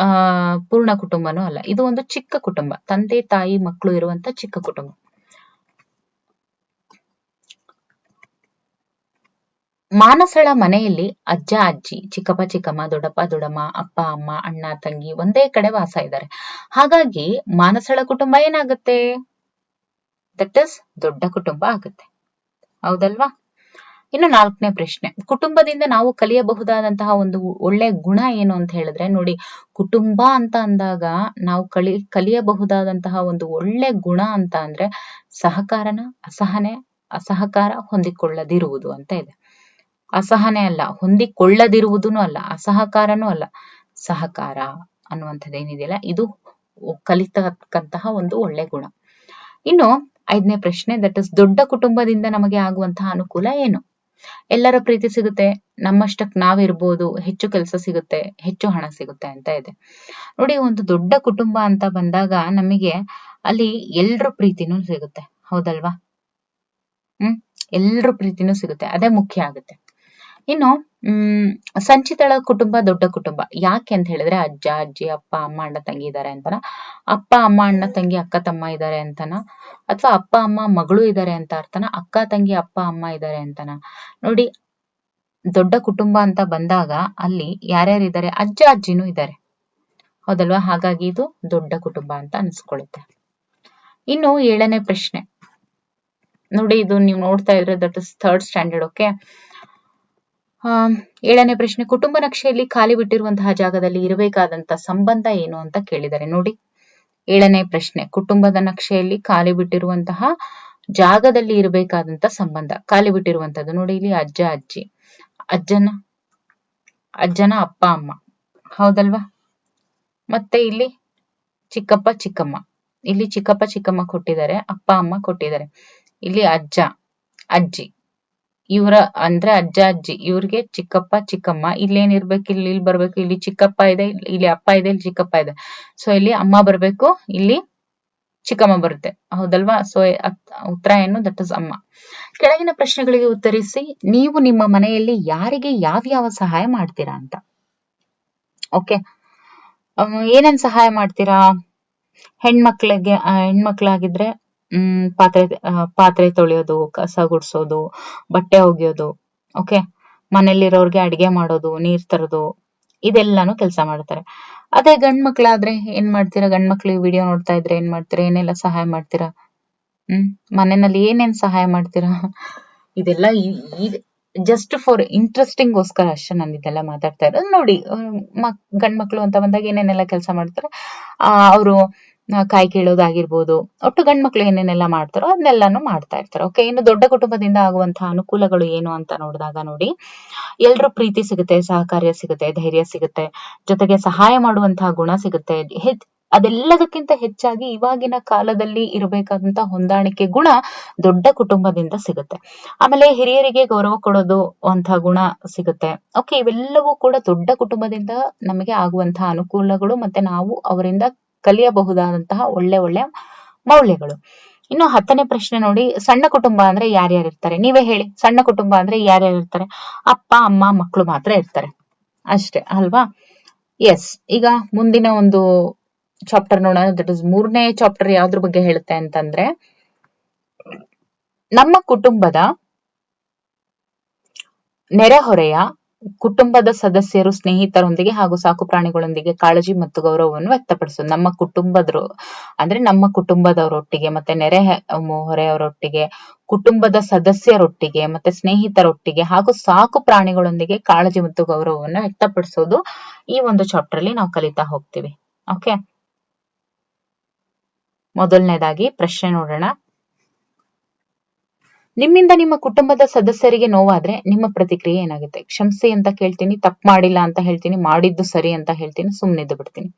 ಪೂರ್ಣ ಕುಟುಂಬನೂ ಅಲ್ಲ. ಇದು ಒಂದು ಚಿಕ್ಕ ಕುಟುಂಬ, ತಂದೆ ತಾಯಿ ಮಕ್ಕಳು ಇರುವಂತ ಚಿಕ್ಕ ಕುಟುಂಬ. ಮಾನಸಳ ಮನೆಯಲ್ಲಿ ಅಜ್ಜ ಅಜ್ಜಿ, ಚಿಕ್ಕಪ್ಪ ಚಿಕ್ಕಮ್ಮ, ದೊಡ್ಡಪ್ಪ ದೊಡ್ಡಮ್ಮ, ಅಪ್ಪ ಅಮ್ಮ, ಅಣ್ಣ ತಂಗಿ ಒಂದೇ ಕಡೆ ವಾಸ ಇದ್ದಾರೆ. ಹಾಗಾಗಿ ಮಾನಸಳ ಕುಟುಂಬ ಏನಾಗುತ್ತೆ? ದಟ್ ಇಸ್ ದೊಡ್ಡ ಕುಟುಂಬ ಆಗುತ್ತೆ, ಹೌದಲ್ವಾ? ಇನ್ನು 4ನೇ ಪ್ರಶ್ನೆ, ಕುಟುಂಬದಿಂದ ನಾವು ಕಲಿಯಬಹುದಾದಂತಹ ಒಂದು ಒಳ್ಳೆ ಗುಣ ಏನು ಅಂತ ಹೇಳಿದ್ರೆ, ನೋಡಿ, ಕುಟುಂಬ ಅಂತ ಅಂದಾಗ ನಾವು ಕಲಿಯಬಹುದಾದಂತಹ ಒಂದು ಒಳ್ಳೆ ಗುಣ ಅಂತ ಅಂದ್ರೆ ಸಹಕಾರನ, ಅಸಹಕಾರ, ಹೊಂದಿಕೊಳ್ಳದಿರುವುದು ಅಂತ ಇದೆ. ಅಸಹನೆ ಅಲ್ಲ, ಹೊಂದಿಕೊಳ್ಳದಿರುವುದೂ ಅಲ್ಲ, ಅಸಹಕಾರನೂ ಅಲ್ಲ, ಸಹಕಾರ ಅನ್ನುವಂಥದ್ದು ಏನಿದೆಯಲ್ಲ, ಇದು ಕಲಿತಕ್ಕಂತಹ ಒಂದು ಒಳ್ಳೆ ಗುಣ. ಇನ್ನು 5ನೇ ಪ್ರಶ್ನೆ, ದಟ್ ಇಸ್ ದೊಡ್ಡ ಕುಟುಂಬದಿಂದ ನಮಗೆ ಆಗುವಂತಹ ಅನುಕೂಲ ಏನು? ಎಲ್ಲರ ಪ್ರೀತಿ ಸಿಗುತ್ತೆ, ನಮ್ಮಷ್ಟಕ್ ನಾವಿರ್ಬೋದು, ಹೆಚ್ಚು ಕೆಲಸ ಸಿಗುತ್ತೆ, ಹೆಚ್ಚು ಹಣ ಸಿಗುತ್ತೆ ಅಂತ ಇದೆ. ನೋಡಿ, ಒಂದು ದೊಡ್ಡ ಕುಟುಂಬ ಅಂತ ಬಂದಾಗ ನಮಗೆ ಅಲ್ಲಿ ಎಲ್ರ ಪ್ರೀತಿನೂ ಸಿಗುತ್ತೆ, ಹೌದಲ್ವಾ? ಎಲ್ರ ಪ್ರೀತಿನೂ ಸಿಗುತ್ತೆ, ಅದೇ ಮುಖ್ಯ ಆಗುತ್ತೆ. ಇನ್ನು ಸಂಚಿತಳ ಕುಟುಂಬ ದೊಡ್ಡ ಕುಟುಂಬ ಯಾಕೆ ಅಂತ ಹೇಳಿದ್ರೆ ಅಜ್ಜ ಅಜ್ಜಿ ಅಪ್ಪ ಅಮ್ಮ ಅಣ್ಣ ತಂಗಿ ಇದ್ದಾರೆ ಅಂತನ, ಅಪ್ಪ ಅಮ್ಮ ಅಣ್ಣ ತಂಗಿ ಅಕ್ಕ ತಮ್ಮ ಇದ್ದಾರೆ ಅಂತನ, ಅಥವಾ ಅಪ್ಪ ಅಮ್ಮ ಮಗಳು ಇದ್ದಾರೆ ಅಂತ ಅರ್ಥನ, ಅಕ್ಕ ತಂಗಿ ಅಪ್ಪ ಅಮ್ಮ ಇದ್ದಾರೆ ಅಂತನ. ನೋಡಿ, ದೊಡ್ಡ ಕುಟುಂಬ ಅಂತ ಬಂದಾಗ ಅಲ್ಲಿ ಯಾರ್ಯಾರಿದ್ದಾರೆ, ಅಜ್ಜ ಅಜ್ಜಿನೂ ಇದ್ದಾರೆ, ಹೌದಲ್ವಾ? ಹಾಗಾಗಿ ಇದು ದೊಡ್ಡ ಕುಟುಂಬ ಅಂತ ಅನ್ಸ್ಕೊಳ್ಳುತ್ತೆ. ಇನ್ನು 7ನೇ ಪ್ರಶ್ನೆ ನೋಡಿ, ಇದು ನೀವು ನೋಡ್ತಾ ಇದ್ರೆ that is 3rd standard. Okay, 7ನೇ ಪ್ರಶ್ನೆ, ಕುಟುಂಬ ನಕ್ಷೆಯಲ್ಲಿ ಖಾಲಿ ಬಿಟ್ಟಿರುವಂತಹ ಜಾಗದಲ್ಲಿ ಇರಬೇಕಾದಂತ ಸಂಬಂಧ ಏನು ಅಂತ ಕೇಳಿದ್ದಾರೆ. ನೋಡಿ, 7ನೇ ಪ್ರಶ್ನೆ, ಕುಟುಂಬದ ನಕ್ಷೆಯಲ್ಲಿ ಖಾಲಿ ಬಿಟ್ಟಿರುವಂತಹ ಜಾಗದಲ್ಲಿ ಇರಬೇಕಾದಂತ ಸಂಬಂಧ. ಖಾಲಿ ಬಿಟ್ಟಿರುವಂತದ್ದು ನೋಡಿ, ಇಲ್ಲಿ ಅಜ್ಜ ಅಜ್ಜಿ, ಅಜ್ಜನ ಅಪ್ಪ ಅಮ್ಮ, ಹೌದಲ್ವಾ? ಮತ್ತೆ ಇಲ್ಲಿ ಚಿಕ್ಕಪ್ಪ ಚಿಕ್ಕಮ್ಮ, ಇಲ್ಲಿ ಚಿಕ್ಕಪ್ಪ ಚಿಕ್ಕಮ್ಮ ಕೊಟ್ಟಿದ್ದಾರೆ, ಅಪ್ಪ ಅಮ್ಮ ಕೊಟ್ಟಿದ್ದಾರೆ. ಇಲ್ಲಿ ಅಜ್ಜ ಅಜ್ಜಿ, ಇವರ ಅಂದ್ರೆ ಅಜ್ಜ ಅಜ್ಜಿ, ಇವ್ರಿಗೆ ಚಿಕ್ಕಪ್ಪ ಚಿಕ್ಕಮ್ಮ. ಇಲ್ಲೇನಿರ್ಬೇಕು, ಇಲ್ಲಿ ಬರ್ಬೇಕು, ಇಲ್ಲಿ ಚಿಕ್ಕಪ್ಪ ಇದೆ, ಇಲ್ಲಿ ಅಪ್ಪ ಇದೆ, ಇಲ್ಲಿ ಚಿಕ್ಕಪ್ಪ ಇದೆ. ಸೊ ಇಲ್ಲಿ ಅಮ್ಮ ಬರ್ಬೇಕು, ಇಲ್ಲಿ ಚಿಕ್ಕಮ್ಮ ಬರುತ್ತೆ, ಹೌದಲ್ವಾ? ಸೊ ಉತ್ತರ ಏನು? ದಟ್ ಇಸ್ ಅಮ್ಮ. ಕೆಳಗಿನ ಪ್ರಶ್ನೆಗಳಿಗೆ ಉತ್ತರಿಸಿ, ನೀವು ನಿಮ್ಮ ಮನೆಯಲ್ಲಿ ಯಾರಿಗೆ ಯಾವ ಸಹಾಯ ಮಾಡ್ತೀರಾ ಅಂತ. ಓಕೆ, ಏನೇನ್ ಸಹಾಯ ಮಾಡ್ತೀರಾ? ಹೆಣ್ಮಕ್ಳಾಗಿದ್ರೆ ಪಾತ್ರೆ ತೊಳೆಯೋದು, ಕಸ ಗುಡ್ಸೋದು, ಬಟ್ಟೆ ಒಗೆಯೋದು, ಓಕೆ, ಮನೇಲಿರೋರ್ಗೆ ಅಡಿಗೆ ಮಾಡೋದು, ನೀರ್ ತರೋದು, ಇದೆಲ್ಲಾನು ಕೆಲಸ ಮಾಡ್ತಾರೆ. ಅದೇ ಗಂಡ್ಮಕ್ಳಾದ್ರೆ ಏನ್ ಮಾಡ್ತೀರಾ? ಗಂಡ್ಮಕ್ಳಿಗೆ ವಿಡಿಯೋ ನೋಡ್ತಾ ಇದ್ರೆ ಏನ್ ಮಾಡ್ತೀರಾ? ಏನೆಲ್ಲ ಸಹಾಯ ಮಾಡ್ತೀರಾ? ಮನೆಯಲ್ಲಿ ಏನೇನ್ ಸಹಾಯ ಮಾಡ್ತೀರಾ? ಇದೆಲ್ಲ ಜಸ್ಟ್ ಫಾರ್ ಇಂಟ್ರೆಸ್ಟಿಂಗ್ ಗೋಸ್ಕರ ಅಷ್ಟೇ ನಾನು ಇದೆಲ್ಲ ಮಾತಾಡ್ತಾ ಇರೋದು. ನೋಡಿ, ಗಂಡ್ಮಕ್ಳು ಅಂತ ಬಂದಾಗ ಏನೇನೆಲ್ಲ ಕೆಲಸ ಮಾಡ್ತಾರೆ, ಅವರು ಕಾಯಿ ಕೀಳೋದಾಗಿರ್ಬೋದು, ಒಟ್ಟು ಗಂಡ್ಮಕ್ಳು ಏನೇನೆಲ್ಲ ಮಾಡ್ತಾರೋ ಅದನ್ನೆಲ್ಲಾನು ಮಾಡ್ತಾ ಇರ್ತಾರೆ. ಓಕೆ, ಇನ್ನು ದೊಡ್ಡ ಕುಟುಂಬದಿಂದ ಆಗುವಂತಹ ಅನುಕೂಲಗಳು ಏನು ಅಂತ ನೋಡಿದಾಗ ನೋಡಿ, ಎಲ್ರೂ ಪ್ರೀತಿ ಸಿಗುತ್ತೆ, ಸಹಕಾರ್ಯ ಸಿಗುತ್ತೆ, ಧೈರ್ಯ ಸಿಗುತ್ತೆ, ಜೊತೆಗೆ ಸಹಾಯ ಮಾಡುವಂತಹ ಗುಣ ಸಿಗುತ್ತೆ. ಅದೆಲ್ಲದಕ್ಕಿಂತ ಹೆಚ್ಚಾಗಿ ಇವಾಗಿನ ಕಾಲದಲ್ಲಿ ಇರಬೇಕಾದಂತಹ ಹೊಂದಾಣಿಕೆ ಗುಣ ದೊಡ್ಡ ಕುಟುಂಬದಿಂದ ಸಿಗುತ್ತೆ. ಆಮೇಲೆ ಹಿರಿಯರಿಗೆ ಗೌರವ ಕೊಡೋದು ಅಂತ ಗುಣ ಸಿಗುತ್ತೆ. ಓಕೆ, ಇವೆಲ್ಲವೂ ಕೂಡ ದೊಡ್ಡ ಕುಟುಂಬದಿಂದ ನಮಗೆ ಆಗುವಂತಹ ಅನುಕೂಲಗಳು, ಮತ್ತೆ ನಾವು ಅವರಿಂದ ಕಲಿಯಬಹುದಾದಂತಹ ಒಳ್ಳೆ ಮೌಲ್ಯಗಳು. ಇನ್ನು 10ನೇ ಪ್ರಶ್ನೆ ನೋಡಿ, ಸಣ್ಣ ಕುಟುಂಬ ಅಂದ್ರೆ ಯಾರ್ಯಾರು ಇರ್ತಾರೆ? ನೀವೇ ಹೇಳಿ, ಸಣ್ಣ ಕುಟುಂಬ ಅಂದ್ರೆ ಯಾರ್ಯಾರು ಇರ್ತಾರೆ? ಅಪ್ಪ ಅಮ್ಮ ಮಕ್ಕಳು ಮಾತ್ರ ಇರ್ತಾರೆ ಅಷ್ಟೇ ಅಲ್ವಾ? ಎಸ್, ಈಗ ಮುಂದಿನ ಒಂದು ಚಾಪ್ಟರ್ ನೋಡೋಣ. ದಟ್ ಇಸ್ 3ನೇ ಚಾಪ್ಟರ್ ಯಾವ್ದ್ರ ಬಗ್ಗೆ ಹೇಳುತ್ತೆ ಅಂತಂದ್ರೆ, ನಮ್ಮ ಕುಟುಂಬದ ನೆರೆಹೊರೆಯ ಕುಟುಂಬದ ಸದಸ್ಯರು, ಸ್ನೇಹಿತರೊಂದಿಗೆ ಹಾಗೂ ಸಾಕು ಪ್ರಾಣಿಗಳೊಂದಿಗೆ ಕಾಳಜಿ ಮತ್ತು ಗೌರವವನ್ನು ವ್ಯಕ್ತಪಡಿಸೋದು. ನಮ್ಮ ಕುಟುಂಬದ್ರು ಅಂದ್ರೆ ನಮ್ಮ ಕುಟುಂಬದವರೊಟ್ಟಿಗೆ, ಮತ್ತೆ ನೆರೆ ಹೊರೆಯವರೊಟ್ಟಿಗೆ, ಕುಟುಂಬದ ಸದಸ್ಯರೊಟ್ಟಿಗೆ, ಮತ್ತೆ ಸ್ನೇಹಿತರೊಟ್ಟಿಗೆ ಹಾಗೂ ಸಾಕು ಪ್ರಾಣಿಗಳೊಂದಿಗೆ ಕಾಳಜಿ ಮತ್ತು ಗೌರವವನ್ನು ವ್ಯಕ್ತಪಡಿಸೋದು ಈ ಒಂದು ಚಾಪ್ಟರ್ ಅಲ್ಲಿ ನಾವು ಕಲಿತಾ ಹೋಗ್ತೀವಿ. ಓಕೆ, ಮೊದಲನೇದಾಗಿ ಪ್ರಶ್ನೆ ನೋಡೋಣ. ನಿಮ್ಮಿಂದ ನಿಮ್ಮ ಕುಟುಂಬದ ಸದಸ್ಯರಿಗೆ ನೋವಾದ್ರೆ ನಿಮ್ಮ ಪ್ರತಿಕ್ರಿಯೆ ಏನಾಗುತ್ತೆ? ಕ್ಷಮಿಸಿ ಅಂತ ಕೇಳ್ತೀನಿ, ತಪ್ಪು ಮಾಡಿಲ್ಲ ಅಂತ ಹೇಳ್ತೀನಿ, ಮಾಡಿದ್ದು ಸರಿ ಅಂತ ಹೇಳ್ತೀನಿ, ಸುಮ್ಮನಿದ್ದು ಬಿಡ್ತೀನಿ,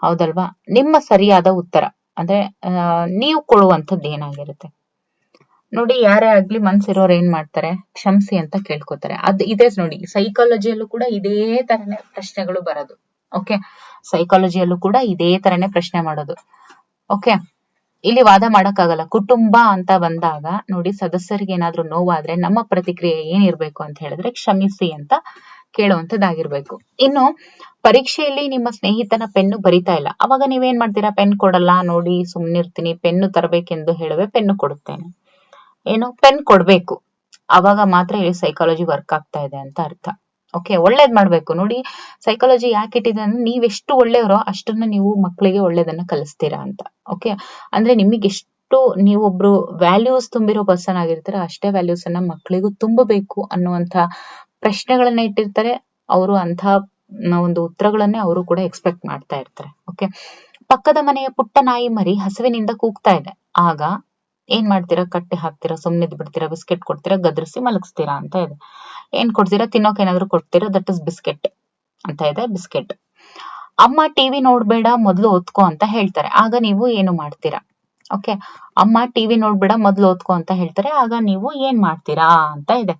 ಹೌದಲ್ವಾ? ನಿಮ್ಮ ಸರಿಯಾದ ಉತ್ತರ ಅಂದ್ರೆ ನೀವು ಕೊಡುವಂಥದ್ದು ಏನಾಗಿರುತ್ತೆ ನೋಡಿ. ಯಾರೇ ಆಗ್ಲಿ ಮನ್ಸಿರೋರು ಏನ್ ಮಾಡ್ತಾರೆ? ಕ್ಷಮಿಸಿ ಅಂತ ಕೇಳ್ಕೊತಾರೆ. ಇದೆ ನೋಡಿ, ಸೈಕಾಲಜಿಯಲ್ಲೂ ಕೂಡ ಇದೇ ತರನೇ ಪ್ರಶ್ನೆಗಳು ಬರೋದು. ಓಕೆ, ಸೈಕಾಲಜಿಯಲ್ಲೂ ಕೂಡ ಇದೇ ತರನೇ ಪ್ರಶ್ನೆ ಮಾಡೋದು. ಓಕೆ, ಇಲ್ಲಿ ವಾದ ಮಾಡಕ್ಕಾಗಲ್ಲ. ಕುಟುಂಬ ಅಂತ ಬಂದಾಗ ನೋಡಿ, ಸದಸ್ಯರಿಗೆ ಏನಾದ್ರೂ ನೋವಾದ್ರೆ ನಮ್ಮ ಪ್ರತಿಕ್ರಿಯೆ ಏನಿರ್ಬೇಕು ಅಂತ ಹೇಳಿದ್ರೆ ಕ್ಷಮಿಸಿ ಅಂತ ಕೇಳುವಂತದ್ದಾಗಿರ್ಬೇಕು. ಇನ್ನು ಪರೀಕ್ಷೆಯಲ್ಲಿ ನಿಮ್ಮ ಸ್ನೇಹಿತನ ಪೆನ್ನು ಬರಿತಾ ಇಲ್ಲ, ಅವಾಗ ನೀವೇನ್ ಮಾಡ್ತೀರಾ? ಪೆನ್ ಕೊಡಲ್ಲ, ನೋಡಿ ಸುಮ್ನಿರ್ತೀನಿ, ಪೆನ್ನು ತರಬೇಕೆಂದು ಹೇಳುವೆ, ಪೆನ್ನು ಕೊಡುತ್ತೇನೆ. ಏನು? ಪೆನ್ ಕೊಡ್ಬೇಕು, ಅವಾಗ ಮಾತ್ರ ಇಲ್ಲಿ ಸೈಕಾಲಜಿ ವರ್ಕ್ ಆಗ್ತಾ ಇದೆ ಅಂತ ಅರ್ಥ. ಓಕೆ, ಒಳ್ಳೇದ್ ಮಾಡ್ಬೇಕು. ನೋಡಿ, ಸೈಕಾಲಜಿ ಯಾಕೆ ಇಟ್ಟಿದೆ ಅಂದ್ರೆ, ನೀವೆಷ್ಟು ಒಳ್ಳೆಯವರೋ ಅಷ್ಟನ್ನ ನೀವು ಮಕ್ಕಳಿಗೆ ಒಳ್ಳೇದನ್ನ ಕಲಿಸ್ತೀರಾ ಅಂತ. ಓಕೆ, ಅಂದ್ರೆ ನಿಮಗೆ ಎಷ್ಟು ನೀವೊಬ್ರು ವ್ಯಾಲ್ಯೂಸ್ ತುಂಬಿರೋ ಪರ್ಸನ್ ಆಗಿರ್ತೀರ, ಅಷ್ಟೇ ವ್ಯಾಲ್ಯೂಸ್ ಅನ್ನ ಮಕ್ಕಳಿಗೂ ತುಂಬಬೇಕು ಅನ್ನುವಂತ ಪ್ರಶ್ನೆಗಳನ್ನ ಇಟ್ಟಿರ್ತಾರೆ ಅವರು. ಅಂತ ಒಂದು ಉತ್ತರಗಳನ್ನೇ ಅವರು ಕೂಡ ಎಕ್ಸ್ಪೆಕ್ಟ್ ಮಾಡ್ತಾ ಇರ್ತಾರೆ. ಓಕೆ, ಪಕ್ಕದ ಮನೆಯ ಪುಟ್ಟ ನಾಯಿ ಮರಿ ಹಸುವಿನಿಂದ ಕೂಗ್ತಾ ಇದೆ, ಆಗ ಏನ್ ಮಾಡ್ತೀರಾ? ಕಟ್ಟಿ ಹಾಕ್ತೀರಾ, ಸುಮ್ನಿದ್ ಬಿಡ್ತೀರಾ, ಬಿಸ್ಕೆಟ್ ಕೊಡ್ತೀರಾ, ಗದರಿಸಿ ಮಲಗಿಸ್ತೀರಾ ಅಂತ ಇದೆ. ಏನ್ ಕೊಡ್ತೀರಾ? ತಿನ್ನೋಕೆ ಏನಾದ್ರು ಕೊಡ್ತೀರಾ? ದಟ್ ಇಸ್ ಬಿಸ್ಕೆಟ್ ಅಂತ ಇದೆ, ಬಿಸ್ಕೆಟ್. ಅಮ್ಮ ಟಿವಿ ನೋಡ್ಬೇಡ, ಮೊದ್ಲು ಓದ್ಕೋ ಅಂತ ಹೇಳ್ತಾರೆ, ಆಗ ನೀವು ಏನು ಮಾಡ್ತೀರಾ? ಓಕೆ, ಅಮ್ಮ ಟಿವಿ ನೋಡ್ಬೇಡ, ಮೊದ್ಲು ಓದ್ಕೋ ಅಂತ ಹೇಳ್ತಾರೆ, ಆಗ ನೀವು ಏನ್ ಮಾಡ್ತೀರಾ ಅಂತ ಇದೆ.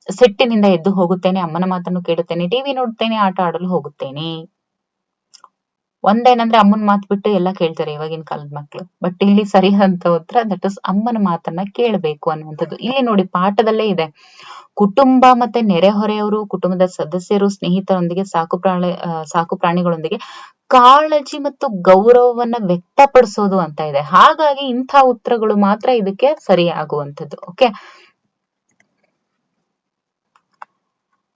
ಸಿಟ್ಟಿನಿಂದ ಎದ್ದು ಹೋಗುತ್ತೇನೆ, ಅಮ್ಮನ ಮಾತನ್ನು ಕೇಳುತ್ತೇನೆ, ಟಿವಿ ನೋಡುತ್ತೇನೆ, ಆಟ ಆಡಲು ಹೋಗುತ್ತೇನೆ. ಒಂದೇನಂದ್ರೆ ಅಮ್ಮನ ಮಾತು ಬಿಟ್ಟು ಎಲ್ಲ ಕೇಳ್ತಾರೆ ಇವಾಗಿನ ಕಾಲದ ಮಕ್ಳು. ಬಟ್ ಇಲ್ಲಿ ಸರಿಯಾದಂತ ಉತ್ತರ ದಟ್ ಇಸ್ ಅಮ್ಮನ ಮಾತನ್ನ ಕೇಳಬೇಕು ಅನ್ನುವಂಥದ್ದು. ಇಲ್ಲಿ ನೋಡಿ ಪಾಠದಲ್ಲೇ ಇದೆ. ಕುಟುಂಬ ಮತ್ತೆ ನೆರೆಹೊರೆಯವರು, ಕುಟುಂಬದ ಸದಸ್ಯರು, ಸ್ನೇಹಿತರೊಂದಿಗೆ, ಸಾಕು ಪ್ರಾಣಿಗಳೊಂದಿಗೆ ಕಾಳಜಿ ಮತ್ತು ಗೌರವವನ್ನ ವ್ಯಕ್ತಪಡಿಸೋದು ಅಂತ ಇದೆ. ಹಾಗಾಗಿ ಇಂಥ ಉತ್ತರಗಳು ಮಾತ್ರ ಇದಕ್ಕೆ ಸರಿಯಾಗುವಂಥದ್ದು. ಓಕೆ,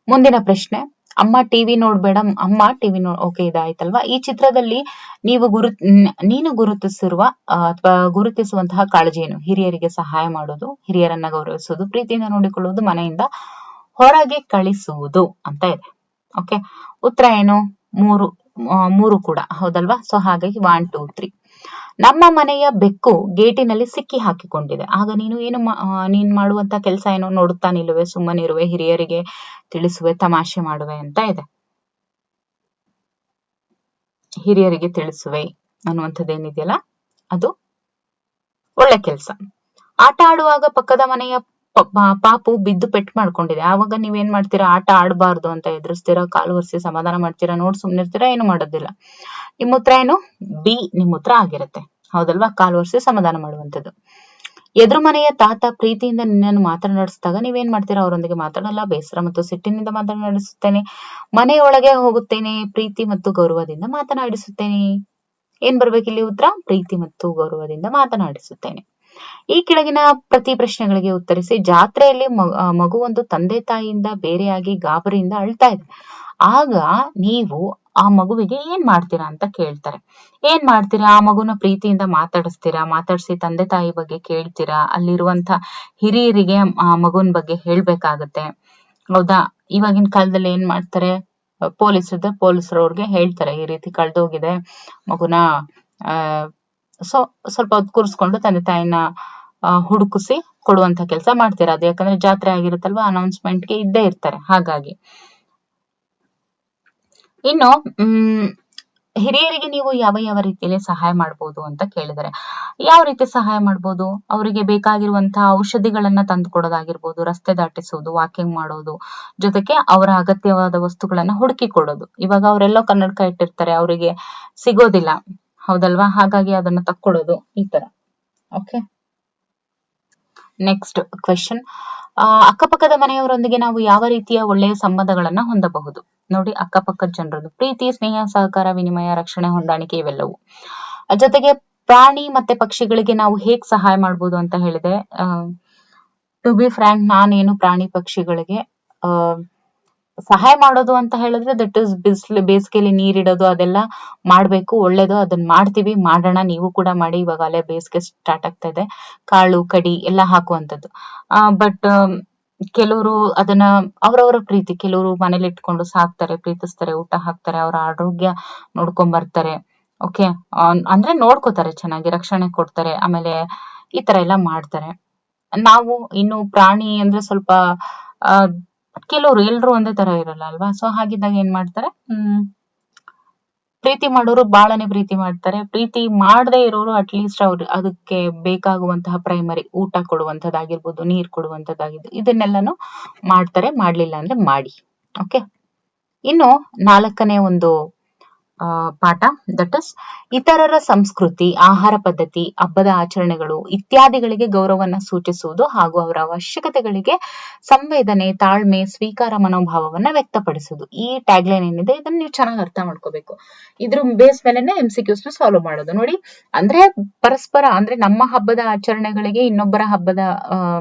ಮುಂದಿನ ಪ್ರಶ್ನೆ. ಅಮ್ಮ ಟಿವಿ ನೋಡ್ಬೇಡ, ಅಮ್ಮ ಟಿವಿ ಓಕೆ, ಇದಾಯ್ತಲ್ವಾ. ಈ ಚಿತ್ರದಲ್ಲಿ ನೀನು ಗುರುತಿಸಿರುವ ಅಥವಾ ಗುರುತಿಸುವಂತಹ ಕಾಳಜಿ ಏನು? ಹಿರಿಯರಿಗೆ ಸಹಾಯ ಮಾಡೋದು, ಹಿರಿಯರನ್ನ ಗೌರವಿಸುವುದು, ಪ್ರೀತಿಯಿಂದ ನೋಡಿಕೊಳ್ಳುವುದು, ಮನೆಯಿಂದ ಹೊರಗೆ ಕಳಿಸುವುದು ಅಂತ ಇದೆ. ಓಕೆ, ಉತ್ತರ ಏನು? ಮೂರು ಕೂಡ ಹೌದಲ್ವಾ. ಸೊ ಹಾಗಾಗಿ 1 2 3. ನಮ್ಮ ಮನೆಯ ಬೆಕ್ಕು ಗೇಟಿನಲ್ಲಿ ಸಿಕ್ಕಿ ಹಾಕಿಕೊಂಡಿದೆ. ಆಗ ನೀನ್ ಮಾಡುವಂತ ಕೆಲಸ ಏನು? ನೋಡುತ್ತಾ ನಿಲ್ಲುವೆ, ಸುಮ್ಮನಿರುವೆ, ಹಿರಿಯರಿಗೆ ತಿಳಿಸುವೆ, ತಮಾಷೆ ಮಾಡುವೆ ಅಂತ ಇದೆ. ಹಿರಿಯರಿಗೆ ತಿಳಿಸುವೆ ಅನ್ನುವಂಥದ್ದೇನಿದೆಯಲ್ಲ ಅದು ಒಳ್ಳೆ ಕೆಲಸ. ಆಟ ಆಡುವಾಗ ಪಕ್ಕದ ಮನೆಯ ಪಾಪು ಬಿದ್ದು ಪೆಟ್ಟು ಮಾಡ್ಕೊಂಡಿದೆ. ಆವಾಗ ನೀವೇನ್ ಮಾಡ್ತೀರಾ? ಆಟ ಆಡಬಾರ್ದು ಅಂತ ಎದುರಿಸ್ತೀರಾ, ಕಾಲು ಒರೆಸಿ ಸಮಾಧಾನ ಮಾಡ್ತೀರಾ, ನೋಡ್ ಸುಮ್ನಿರ್ತೀರಾ, ಏನು ಮಾಡೋದಿಲ್ಲ. ನಿಮ್ಮ ಉತ್ತರ ಏನು? ಬಿ ನಿಮ್ಮ ಉತ್ತರ ಆಗಿರುತ್ತೆ. ಹೌದಲ್ವಾ? ಕಾಲು ಒರೆಸಿ ಸಮಾಧಾನ ಮಾಡುವಂಥದ್ದು. ಎದುರು ಮನೆಯ ತಾತ ಪ್ರೀತಿಯಿಂದ ನಿನ್ನನ್ನು ಮಾತನಾಡಿಸಿದಾಗ ನೀವೇನ್ ಮಾಡ್ತೀರಾ? ಅವರೊಂದಿಗೆ ಮಾತಾಡಲ್ಲ, ಬೇಸರ ಮತ್ತು ಸಿಟ್ಟಿನಿಂದ ಮಾತನಾಡಿಸುತ್ತೇನೆ, ಮನೆಯೊಳಗೆ ಹೋಗುತ್ತೇನೆ, ಪ್ರೀತಿ ಮತ್ತು ಗೌರವದಿಂದ ಮಾತನಾಡಿಸುತ್ತೇನೆ. ಏನ್ ಬರ್ಬೇಕು ಇಲ್ಲಿ ಉತ್ತರ? ಪ್ರೀತಿ ಮತ್ತು ಗೌರವದಿಂದ ಮಾತನಾಡಿಸುತ್ತೇನೆ. ಈ ಕೆಳಗಿನ ಪ್ರತಿ ಪ್ರಶ್ನೆಗಳಿಗೆ ಉತ್ತರಿಸಿ. ಜಾತ್ರೆಯಲ್ಲಿ ಮಗುವೊಂದು ತಂದೆ ತಾಯಿಯಿಂದ ಬೇರೆಯಾಗಿ ಗಾಬರಿಯಿಂದ ಅಳ್ತಾ ಇದೆ. ಆಗ ನೀವು ಆ ಮಗುವಿಗೆ ಏನ್ ಮಾಡ್ತೀರಾ ಅಂತ ಕೇಳ್ತಾರೆ. ಏನ್ ಮಾಡ್ತೀರಾ? ಆ ಮಗುನ ಪ್ರೀತಿಯಿಂದ ಮಾತಾಡಿಸ್ತೀರಾ, ಮಾತಾಡಿಸಿ ತಂದೆ ತಾಯಿ ಬಗ್ಗೆ ಕೇಳ್ತೀರಾ, ಅಲ್ಲಿರುವಂತ ಹಿರಿಯರಿಗೆ ಆ ಮಗುವಿನ ಬಗ್ಗೆ ಹೇಳ್ಬೇಕಾಗತ್ತೆ. ಹೌದಾ? ಇವಾಗಿನ ಕಾಲದಲ್ಲಿ ಏನ್ ಮಾಡ್ತಾರೆ? ಪೊಲೀಸರವ್ರಿಗೆ ಹೇಳ್ತಾರೆ, ಈ ರೀತಿ ಕಳ್ದೋಗಿದೆ ಮಗುನ, ಸ್ವಲ್ಪ ಹೊತ್ತು ಕೂರಿಸ್ಕೊಂಡು ತಂದೆ ತಾಯಿನ ಹುಡುಕಿಸಿ ಕೊಡುವಂತ ಕೆಲಸ ಮಾಡ್ತೀರಾ. ಅದು ಯಾಕಂದ್ರೆ ಜಾತ್ರೆ ಆಗಿರುತ್ತಲ್ವಾ, ಅನೌನ್ಸ್ಮೆಂಟ್ಗೆ ಇದ್ದೇ ಇರ್ತಾರೆ. ಹಾಗಾಗಿ ಇನ್ನು ಹಿರಿಯರಿಗೆ ನೀವು ಯಾವ ರೀತಿಯಲ್ಲಿ ಸಹಾಯ ಮಾಡ್ಬೋದು ಅಂತ ಕೇಳಿದರೆ, ಯಾವ ರೀತಿ ಸಹಾಯ ಮಾಡ್ಬೋದು? ಅವರಿಗೆ ಬೇಕಾಗಿರುವಂತಹ ಔಷಧಿಗಳನ್ನ ತಂದು ಕೊಡೋದಾಗಿರ್ಬೋದು, ರಸ್ತೆ ದಾಟಿಸೋದು, ವಾಕಿಂಗ್ ಮಾಡೋದು, ಜೊತೆಗೆ ಅವರ ಅಗತ್ಯವಾದ ವಸ್ತುಗಳನ್ನ ಹುಡುಕಿ ಕೊಡೋದು. ಇವಾಗ ಅವರೆಲ್ಲೋ ಕನ್ನಡಕ ಇಟ್ಟಿರ್ತಾರೆ, ಅವರಿಗೆ ಸಿಗೋದಿಲ್ಲ, ಹೌದಲ್ವಾ? ಹಾಗಾಗಿ ಅದನ್ನ ತಕ್ಕೊಡೋದು, ಈ ತರ. Okay, next question. ಅಕ್ಕಪಕ್ಕದ ಮನೆಯವರೊಂದಿಗೆ ನಾವು ಯಾವ ರೀತಿಯ ಒಳ್ಳೆಯ ಸಂಬಂಧಗಳನ್ನ ಹೊಂದಬಹುದು? ನೋಡಿ, ಅಕ್ಕಪಕ್ಕದ ಜನರದ್ದು ಪ್ರೀತಿ, ಸ್ನೇಹ, ಸಹಕಾರ, ವಿನಿಮಯ, ರಕ್ಷಣೆ, ಹೊಂದಾಣಿಕೆ ಇವೆಲ್ಲವೂ. ಜೊತೆಗೆ ಪ್ರಾಣಿ ಮತ್ತೆ ಪಕ್ಷಿಗಳಿಗೆ ನಾವು ಹೇಗ್ ಸಹಾಯ ಮಾಡ್ಬೋದು ಅಂತ ಹೇಳಿದೆ. ಟು ಬಿ ಫ್ರಾಂಕ್, ನಾನೇನು ಪ್ರಾಣಿ ಪಕ್ಷಿಗಳಿಗೆ ಸಹಾಯ ಮಾಡೋದು ಅಂತ ಹೇಳಿದ್ರೆ ದಟ್ ಇಸ್ ಬೇಸಿಗೆಯಲ್ಲಿ ನೀರಿಡೋದು ಅದೆಲ್ಲ ಮಾಡ್ಬೇಕು, ಒಳ್ಳೇದು, ಅದನ್ನ ಮಾಡ್ತೀವಿ, ಮಾಡೋಣ, ನೀವು ಕೂಡ ಮಾಡಿ. ಇವಾಗ ಅಲ್ಲೇ ಬೇಸಿಗೆ ಸ್ಟಾರ್ಟ್ ಆಗ್ತಾ ಇದೆ, ಕಾಳು ಕಡಿ ಎಲ್ಲ ಹಾಕುವಂಥದ್ದು. ಬಟ್ ಕೆಲವರು ಅದನ್ನ ಅವರವರ ಪ್ರೀತಿ, ಕೆಲವರು ಮನೇಲಿ ಇಟ್ಕೊಂಡು ಸಾಕ್ತಾರೆ, ಪ್ರೀತಿಸ್ತಾರೆ, ಊಟ ಹಾಕ್ತಾರೆ, ಅವರ ಆರೋಗ್ಯ ನೋಡ್ಕೊಂಡ್ ಬರ್ತಾರೆ. ಓಕೆ, ಅಂದ್ರೆ ನೋಡ್ಕೋತಾರೆ, ಚೆನ್ನಾಗಿ ರಕ್ಷಣೆ ಕೊಡ್ತಾರೆ, ಆಮೇಲೆ ಈ ತರ ಎಲ್ಲ ಮಾಡ್ತಾರೆ. ನಾವು ಇನ್ನು ಪ್ರಾಣಿ ಅಂದ್ರೆ ಸ್ವಲ್ಪ ಕೆಲವರು ಎಲ್ರು ಒಂದೇ ತರ ಇರಲ್ಲ ಅಲ್ವಾ. ಸೊ ಹಾಗಿದ್ದಾಗ ಏನ್ ಮಾಡ್ತಾರೆ? ಪ್ರೀತಿ ಮಾಡೋರು ಬಾಳನೆ ಪ್ರೀತಿ ಮಾಡ್ತಾರೆ, ಪ್ರೀತಿ ಮಾಡದೇ ಇರೋರು ಅಟ್ಲೀಸ್ಟ್ ಅವ್ರು ಅದಕ್ಕೆ ಬೇಕಾಗುವಂತಹ ಪ್ರೈಮರಿ ಊಟ ಕೊಡುವಂತದ್ದಾಗಿರ್ಬೋದು, ನೀರ್ ಕೊಡುವಂತದ್ದಾಗಿರ್ಬೋದು, ಇದನ್ನೆಲ್ಲಾನು ಮಾಡ್ತಾರೆ. ಮಾಡ್ಲಿಲ್ಲ ಅಂದ್ರೆ ಮಾಡಿ. ಓಕೆ, ಇನ್ನು 4ನೇ ಒಂದು ಪಾಠ, ದಟ್ ಇಸ್ ಇತರರ ಸಂಸ್ಕೃತಿ, ಆಹಾರ ಪದ್ಧತಿ, ಹಬ್ಬದ ಆಚರಣೆಗಳು ಇತ್ಯಾದಿಗಳಿಗೆ ಗೌರವವನ್ನು ಸೂಚಿಸುವುದು ಹಾಗೂ ಅವರ ಅವಶ್ಯಕತೆಗಳಿಗೆ ಸಂವೇದನೆ, ತಾಳ್ಮೆ, ಸ್ವೀಕಾರ ಮನೋಭಾವವನ್ನ ವ್ಯಕ್ತಪಡಿಸುವುದು. ಈ ಟ್ಯಾಗ್ಲೈನ್ ಏನಿದೆ ಇದನ್ನ ನೀವು ಚೆನ್ನಾಗಿ ಅರ್ಥ ಮಾಡ್ಕೋಬೇಕು. ಇದ್ರ ಬೇಸ್ ಮೇಲೆನೆ MCQs ಸಾಲ್ವ್ ಮಾಡೋದು. ನೋಡಿ, ಅಂದ್ರೆ ಪರಸ್ಪರ, ಅಂದ್ರೆ ನಮ್ಮ ಹಬ್ಬದ ಆಚರಣೆಗಳಿಗೆ ಇನ್ನೊಬ್ಬರ ಹಬ್ಬದ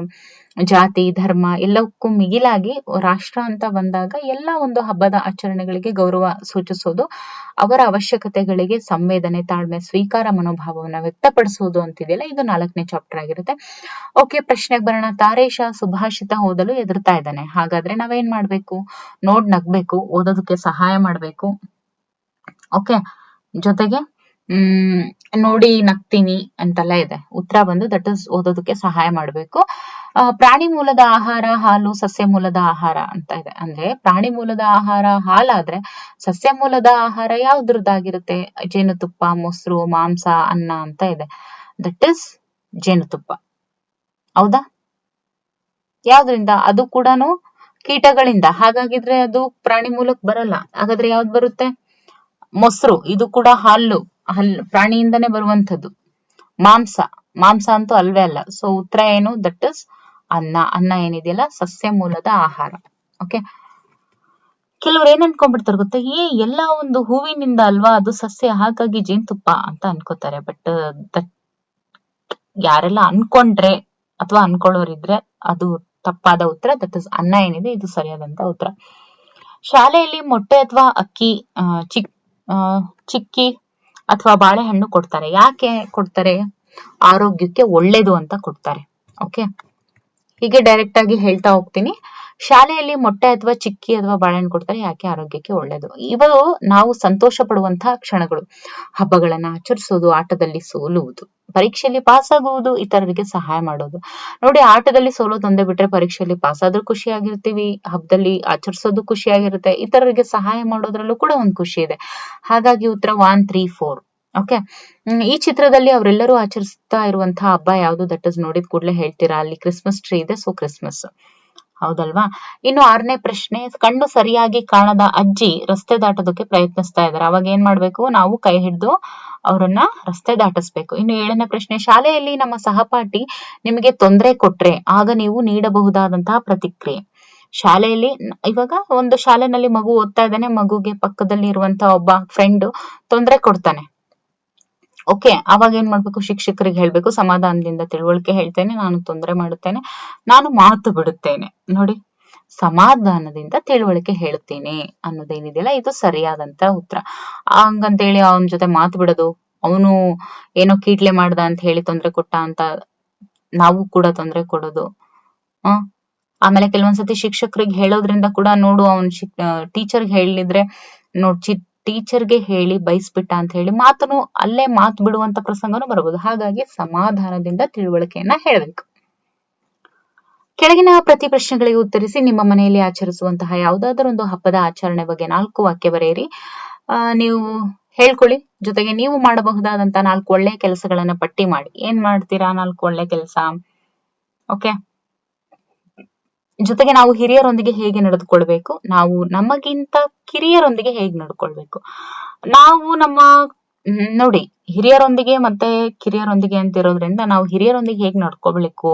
ಜಾತಿ, ಧರ್ಮ ಎಲ್ಲಕ್ಕೂ ಮಿಗಿಲಾಗಿ ರಾಷ್ಟ್ರ ಅಂತ ಬಂದಾಗ ಎಲ್ಲ ಒಂದು ಹಬ್ಬದ ಆಚರಣೆಗಳಿಗೆ ಗೌರವ ಸೂಚಿಸೋದು, ಅವರ ಅವಶ್ಯಕತೆಗಳಿಗೆ ಸಂವೇದನೆ, ತಾಳ್ಮೆ, ಸ್ವೀಕಾರ ಮನೋಭಾವವನ್ನು ವ್ಯಕ್ತಪಡಿಸುವುದು ಅಂತಿದೆಯಲ್ಲ, ಇದು 4ನೇ ಚಾಪ್ಟರ್ ಆಗಿರುತ್ತೆ. ಓಕೆ, ಪ್ರಶ್ನೆಗೆ ಬರೋಣ. ತಾರೇಶ ಸುಭಾಷಿತ ಓದಲು ಹೆದರ್ತಾ ಇದ್ದಾನೆ. ಹಾಗಾದ್ರೆ ನಾವೇನ್ ಮಾಡ್ಬೇಕು? ನೋಡ್ ನಗ್ಬೇಕು, ಓದೋದಕ್ಕೆ ಸಹಾಯ ಮಾಡ್ಬೇಕು. ಓಕೆ, ಜೊತೆಗೆ ನೋಡಿ ನಗ್ತೀನಿ ಅಂತೆಲ್ಲ ಇದೆ. ಉತ್ತರ ಬಂದು ದಟ್ ಇಸ್ ಓದೋದಕ್ಕೆ ಸಹಾಯ ಮಾಡ್ಬೇಕು. ಪ್ರಾಣಿ ಮೂಲದ ಆಹಾರ, ಹಾಲು, ಸಸ್ಯ ಮೂಲದ ಆಹಾರ ಅಂತ ಇದೆ. ಅಂದ್ರೆ ಪ್ರಾಣಿ ಮೂಲದ ಆಹಾರ ಹಾಲಾದ್ರೆ, ಸಸ್ಯ ಮೂಲದ ಆಹಾರ ಯಾವ್ದ್ರದ್ದಾಗಿರುತ್ತೆ? ಜೇನುತುಪ್ಪ, ಮೊಸರು, ಮಾಂಸ, ಅನ್ನ ಅಂತ ಇದೆ. ದಟ್ ಇಸ್ ಜೇನುತುಪ್ಪ. ಹೌದಾ? ಯಾವ್ದ್ರಿಂದ? ಅದು ಕೂಡ ಕೀಟಗಳಿಂದ. ಹಾಗಾಗಿದ್ರೆ ಅದು ಪ್ರಾಣಿ ಮೂಲಕ್ ಬರಲ್ಲ. ಹಾಗಾದ್ರೆ ಯಾವ್ದು ಬರುತ್ತೆ? ಮೊಸರು. ಇದು ಕೂಡ ಹಲ್ಲು ಪ್ರಾಣಿಯಿಂದನೇ ಬರುವಂತದ್ದು. ಮಾಂಸ ಅಂತೂ ಅಲ್ವೇ ಅಲ್ಲ. ಸೊ ಉತ್ತರ ಏನು? ದಟ್ ಇಸ್ ಅನ್ನ ಏನಿದೆಯಲ್ಲ ಸಸ್ಯ ಮೂಲದ ಆಹಾರ. ಓಕೆ, ಕೆಲವ್ರು ಏನ್ ಅನ್ಕೊಂಡ್ಬಿಡ್ತಾರೆ ಗೊತ್ತಾ, ಎಲ್ಲ ಒಂದು ಹೂವಿನಿಂದ ಅಲ್ವಾ, ಅದು ಸಸ್ಯ, ಹಾಗಾಗಿ ಜೇನುತುಪ್ಪ ಅಂತ ಅನ್ಕೋತಾರೆ. ಬಟ್ ಯಾರೆಲ್ಲ ಅನ್ಕೊಂಡ್ರೆ ಅಥವಾ ಅನ್ಕೊಳ್ಳೋರಿದ್ರೆ ಅದು ತಪ್ಪಾದ ಉತ್ತರ. ದಟ್ ಇಸ್ ಅನ್ನ ಏನಿದೆ ಇದು ಸರಿಯಾದಂತ ಉತ್ತರ. ಶಾಲೆಯಲ್ಲಿ ಮೊಟ್ಟೆ ಅಥವಾ ಅಕ್ಕಿ, ಚಿಕ್ಕಿ ಅಥವಾ ಬಾಳೆಹಣ್ಣು ಕೊಡ್ತಾರೆ. ಯಾಕೆ ಕೊಡ್ತಾರೆ? ಆರೋಗ್ಯಕ್ಕೆ ಒಳ್ಳೇದು ಅಂತ ಕೊಡ್ತಾರೆ. ಓಕೆ, ಹೀಗೆ ಡೈರೆಕ್ಟ್ ಆಗಿ ಹೇಳ್ತಾ ಹೋಗ್ತೀನಿ. ಶಾಲೆಯಲ್ಲಿ ಮೊಟ್ಟೆ ಅಥವಾ ಚಿಕ್ಕಿ ಅಥವಾ ಬಾಳೆಹಣ್ಣು ಕೊಡ್ತಾರೆ. ಯಾಕೆ? ಆರೋಗ್ಯಕ್ಕೆ ಒಳ್ಳೇದು. ಇವು ನಾವು ಸಂತೋಷ ಪಡುವಂತಹ ಕ್ಷಣಗಳು. ಹಬ್ಬಗಳನ್ನ ಆಚರಿಸೋದು, ಆಟದಲ್ಲಿ ಸೋಲುವುದು, ಪರೀಕ್ಷೆಯಲ್ಲಿ ಪಾಸ್ ಆಗುವುದು, ಇತರರಿಗೆ ಸಹಾಯ ಮಾಡೋದು. ನೋಡಿ, ಆಟದಲ್ಲಿ ಸೋಲೋದು ಒಂದೇ ಬಿಟ್ರೆ ಪರೀಕ್ಷೆಯಲ್ಲಿ ಪಾಸ್ ಆದ್ರೂ ಖುಷಿಯಾಗಿರ್ತೀವಿ, ಹಬ್ಬದಲ್ಲಿ ಆಚರಿಸೋದು ಖುಷಿಯಾಗಿರುತ್ತೆ, ಇತರರಿಗೆ ಸಹಾಯ ಮಾಡೋದ್ರಲ್ಲೂ ಕೂಡ ಒಂದು ಖುಷಿ ಇದೆ. ಹಾಗಾಗಿ ಉತ್ತರ 1, 3, 4. ಓಕೆ, ಈ ಚಿತ್ರದಲ್ಲಿ ಅವರೆಲ್ಲರೂ ಆಚರಿಸ್ತಾ ಇರುವಂತಹ ಹಬ್ಬ ಯಾವುದು? ದಟ್ ಇಸ್ ನೋಡಿದ ಕೂಡಲೇ ಹೇಳ್ತೀರಾ, ಅಲ್ಲಿ ಕ್ರಿಸ್ಮಸ್ ಟ್ರೀ ಇದೆ, ಸೊ ಕ್ರಿಸ್ಮಸ್. ಹೌದಲ್ವಾ? ಇನ್ನು 6ನೇ ಪ್ರಶ್ನೆ, ಕಣ್ಣು ಸರಿಯಾಗಿ ಕಾಣದ ಅಜ್ಜಿ ರಸ್ತೆ ದಾಟೋದಕ್ಕೆ ಪ್ರಯತ್ನಿಸ್ತಾ ಇದ್ದಾರೆ. ಅವಾಗ ಏನ್ ಮಾಡ್ಬೇಕು? ನಾವು ಕೈ ಹಿಡಿದು ಅವರನ್ನ ರಸ್ತೆ ದಾಟಿಸ್ಬೇಕು. ಇನ್ನು 7ನೇ ಪ್ರಶ್ನೆ, ಶಾಲೆಯಲ್ಲಿ ನಮ್ಮ ಸಹಪಾಠಿ ನಿಮಗೆ ತೊಂದರೆ ಕೊಟ್ರೆ ಆಗ ನೀವು ನೀಡಬಹುದಾದಂತಹ ಪ್ರತಿಕ್ರಿಯೆ. ಶಾಲೆಯಲ್ಲಿ ಇವಾಗ ಒಂದು ಶಾಲೆನಲ್ಲಿ ಮಗು ಓದ್ತಾ ಇದ್ದಾನೆ, ಮಗುಗೆ ಪಕ್ಕದಲ್ಲಿ ಇರುವಂತಹ ಒಬ್ಬ ಫ್ರೆಂಡ್ ತೊಂದರೆ ಕೊಡ್ತಾನೆ. ಓಕೆ, ಅವಾಗ ಏನ್ ಮಾಡ್ಬೇಕು? ಶಿಕ್ಷಕರಿಗೆ ಹೇಳ್ಬೇಕು, ಸಮಾಧಾನದಿಂದ ತಿಳುವಳಿಕೆ ಹೇಳ್ತೇನೆ, ನಾನು ತೊಂದರೆ ಮಾಡುತ್ತೇನೆ, ನಾನು ಮಾತು ಬಿಡುತ್ತೇನೆ. ನೋಡಿ, ಸಮಾಧಾನದಿಂದ ತಿಳುವಳಿಕೆ ಹೇಳ್ತೀನಿ ಅನ್ನೋದೇನಿದೆಯಲ್ಲ ಇದು ಸರಿಯಾದಂತ ಉತ್ತರ. ಹಂಗಂತೇಳಿ ಅವನ ಜೊತೆ ಮಾತು ಬಿಡೋದು, ಅವನು ಏನೋ ಕೀಟ್ಲೆ ಮಾಡ್ದ ಅಂತ ಹೇಳಿ ತೊಂದರೆ ಕೊಟ್ಟ ಅಂತ ನಾವು ಕೂಡ ತೊಂದರೆ ಕೊಡೋದು. ಆಮೇಲೆ ಕೆಲವೊಂದ್ಸತಿ ಶಿಕ್ಷಕರಿಗೆ ಹೇಳೋದ್ರಿಂದ ಕೂಡ, ನೋಡು ಅವನ್ ಟೀಚರ್ಗೆ ಹೇಳಿದ್ರೆ ಟೀಚರ್ಗೆ ಹೇಳಿ ಬೈಸ್ಬಿಟ್ಟ ಅಂತ ಹೇಳಿ ಅಲ್ಲೇ ಮಾತು ಬಿಡುವಂತ ಪ್ರಸಂಗನೂ ಬರಬಹುದು. ಹಾಗಾಗಿ ಸಮಾಧಾನದಿಂದ ತಿಳುವಳಿಕೆಯನ್ನ ಹೇಳಬೇಕು. ಕೆಳಗಿನ ಪ್ರತಿ ಪ್ರಶ್ನೆಗಳಿಗೆ ಉತ್ತರಿಸಿ. ನಿಮ್ಮ ಮನೆಯಲ್ಲಿ ಆಚರಿಸುವಂತಹ ಯಾವುದಾದ್ರೂ ಒಂದು ಹಬ್ಬದ ಆಚರಣೆ ಬಗ್ಗೆ 4 ವಾಕ್ಯ ಬರೆಯಿರಿ. ನೀವು ಹೇಳ್ಕೊಳ್ಳಿ. ಜೊತೆಗೆ ನೀವು ಮಾಡಬಹುದಾದಂತಹ 4 ಒಳ್ಳೆ ಕೆಲಸಗಳನ್ನ ಪಟ್ಟಿ ಮಾಡಿ. ಏನ್ ಮಾಡ್ತೀರಾ 4 ಒಳ್ಳೆ ಕೆಲಸ? ಓಕೆ, ಜೊತೆಗೆ ನಾವು ಹಿರಿಯರೊಂದಿಗೆ ಹೇಗೆ ನಡೆದುಕೊಳ್ಬೇಕು, ನಾವು ನಮಗಿಂತ ಕಿರಿಯರೊಂದಿಗೆ ಹೇಗೆ ನಡ್ಕೊಳ್ಬೇಕು, ನಾವು ನೋಡಿ, ಹಿರಿಯರೊಂದಿಗೆ ಮತ್ತೆ ಕಿರಿಯರೊಂದಿಗೆ ಅಂತ ಇರೋದ್ರಿಂದ ನಾವು ಹಿರಿಯರೊಂದಿಗೆ ಹೇಗೆ ನಡ್ಕೊಳ್ಬೇಕು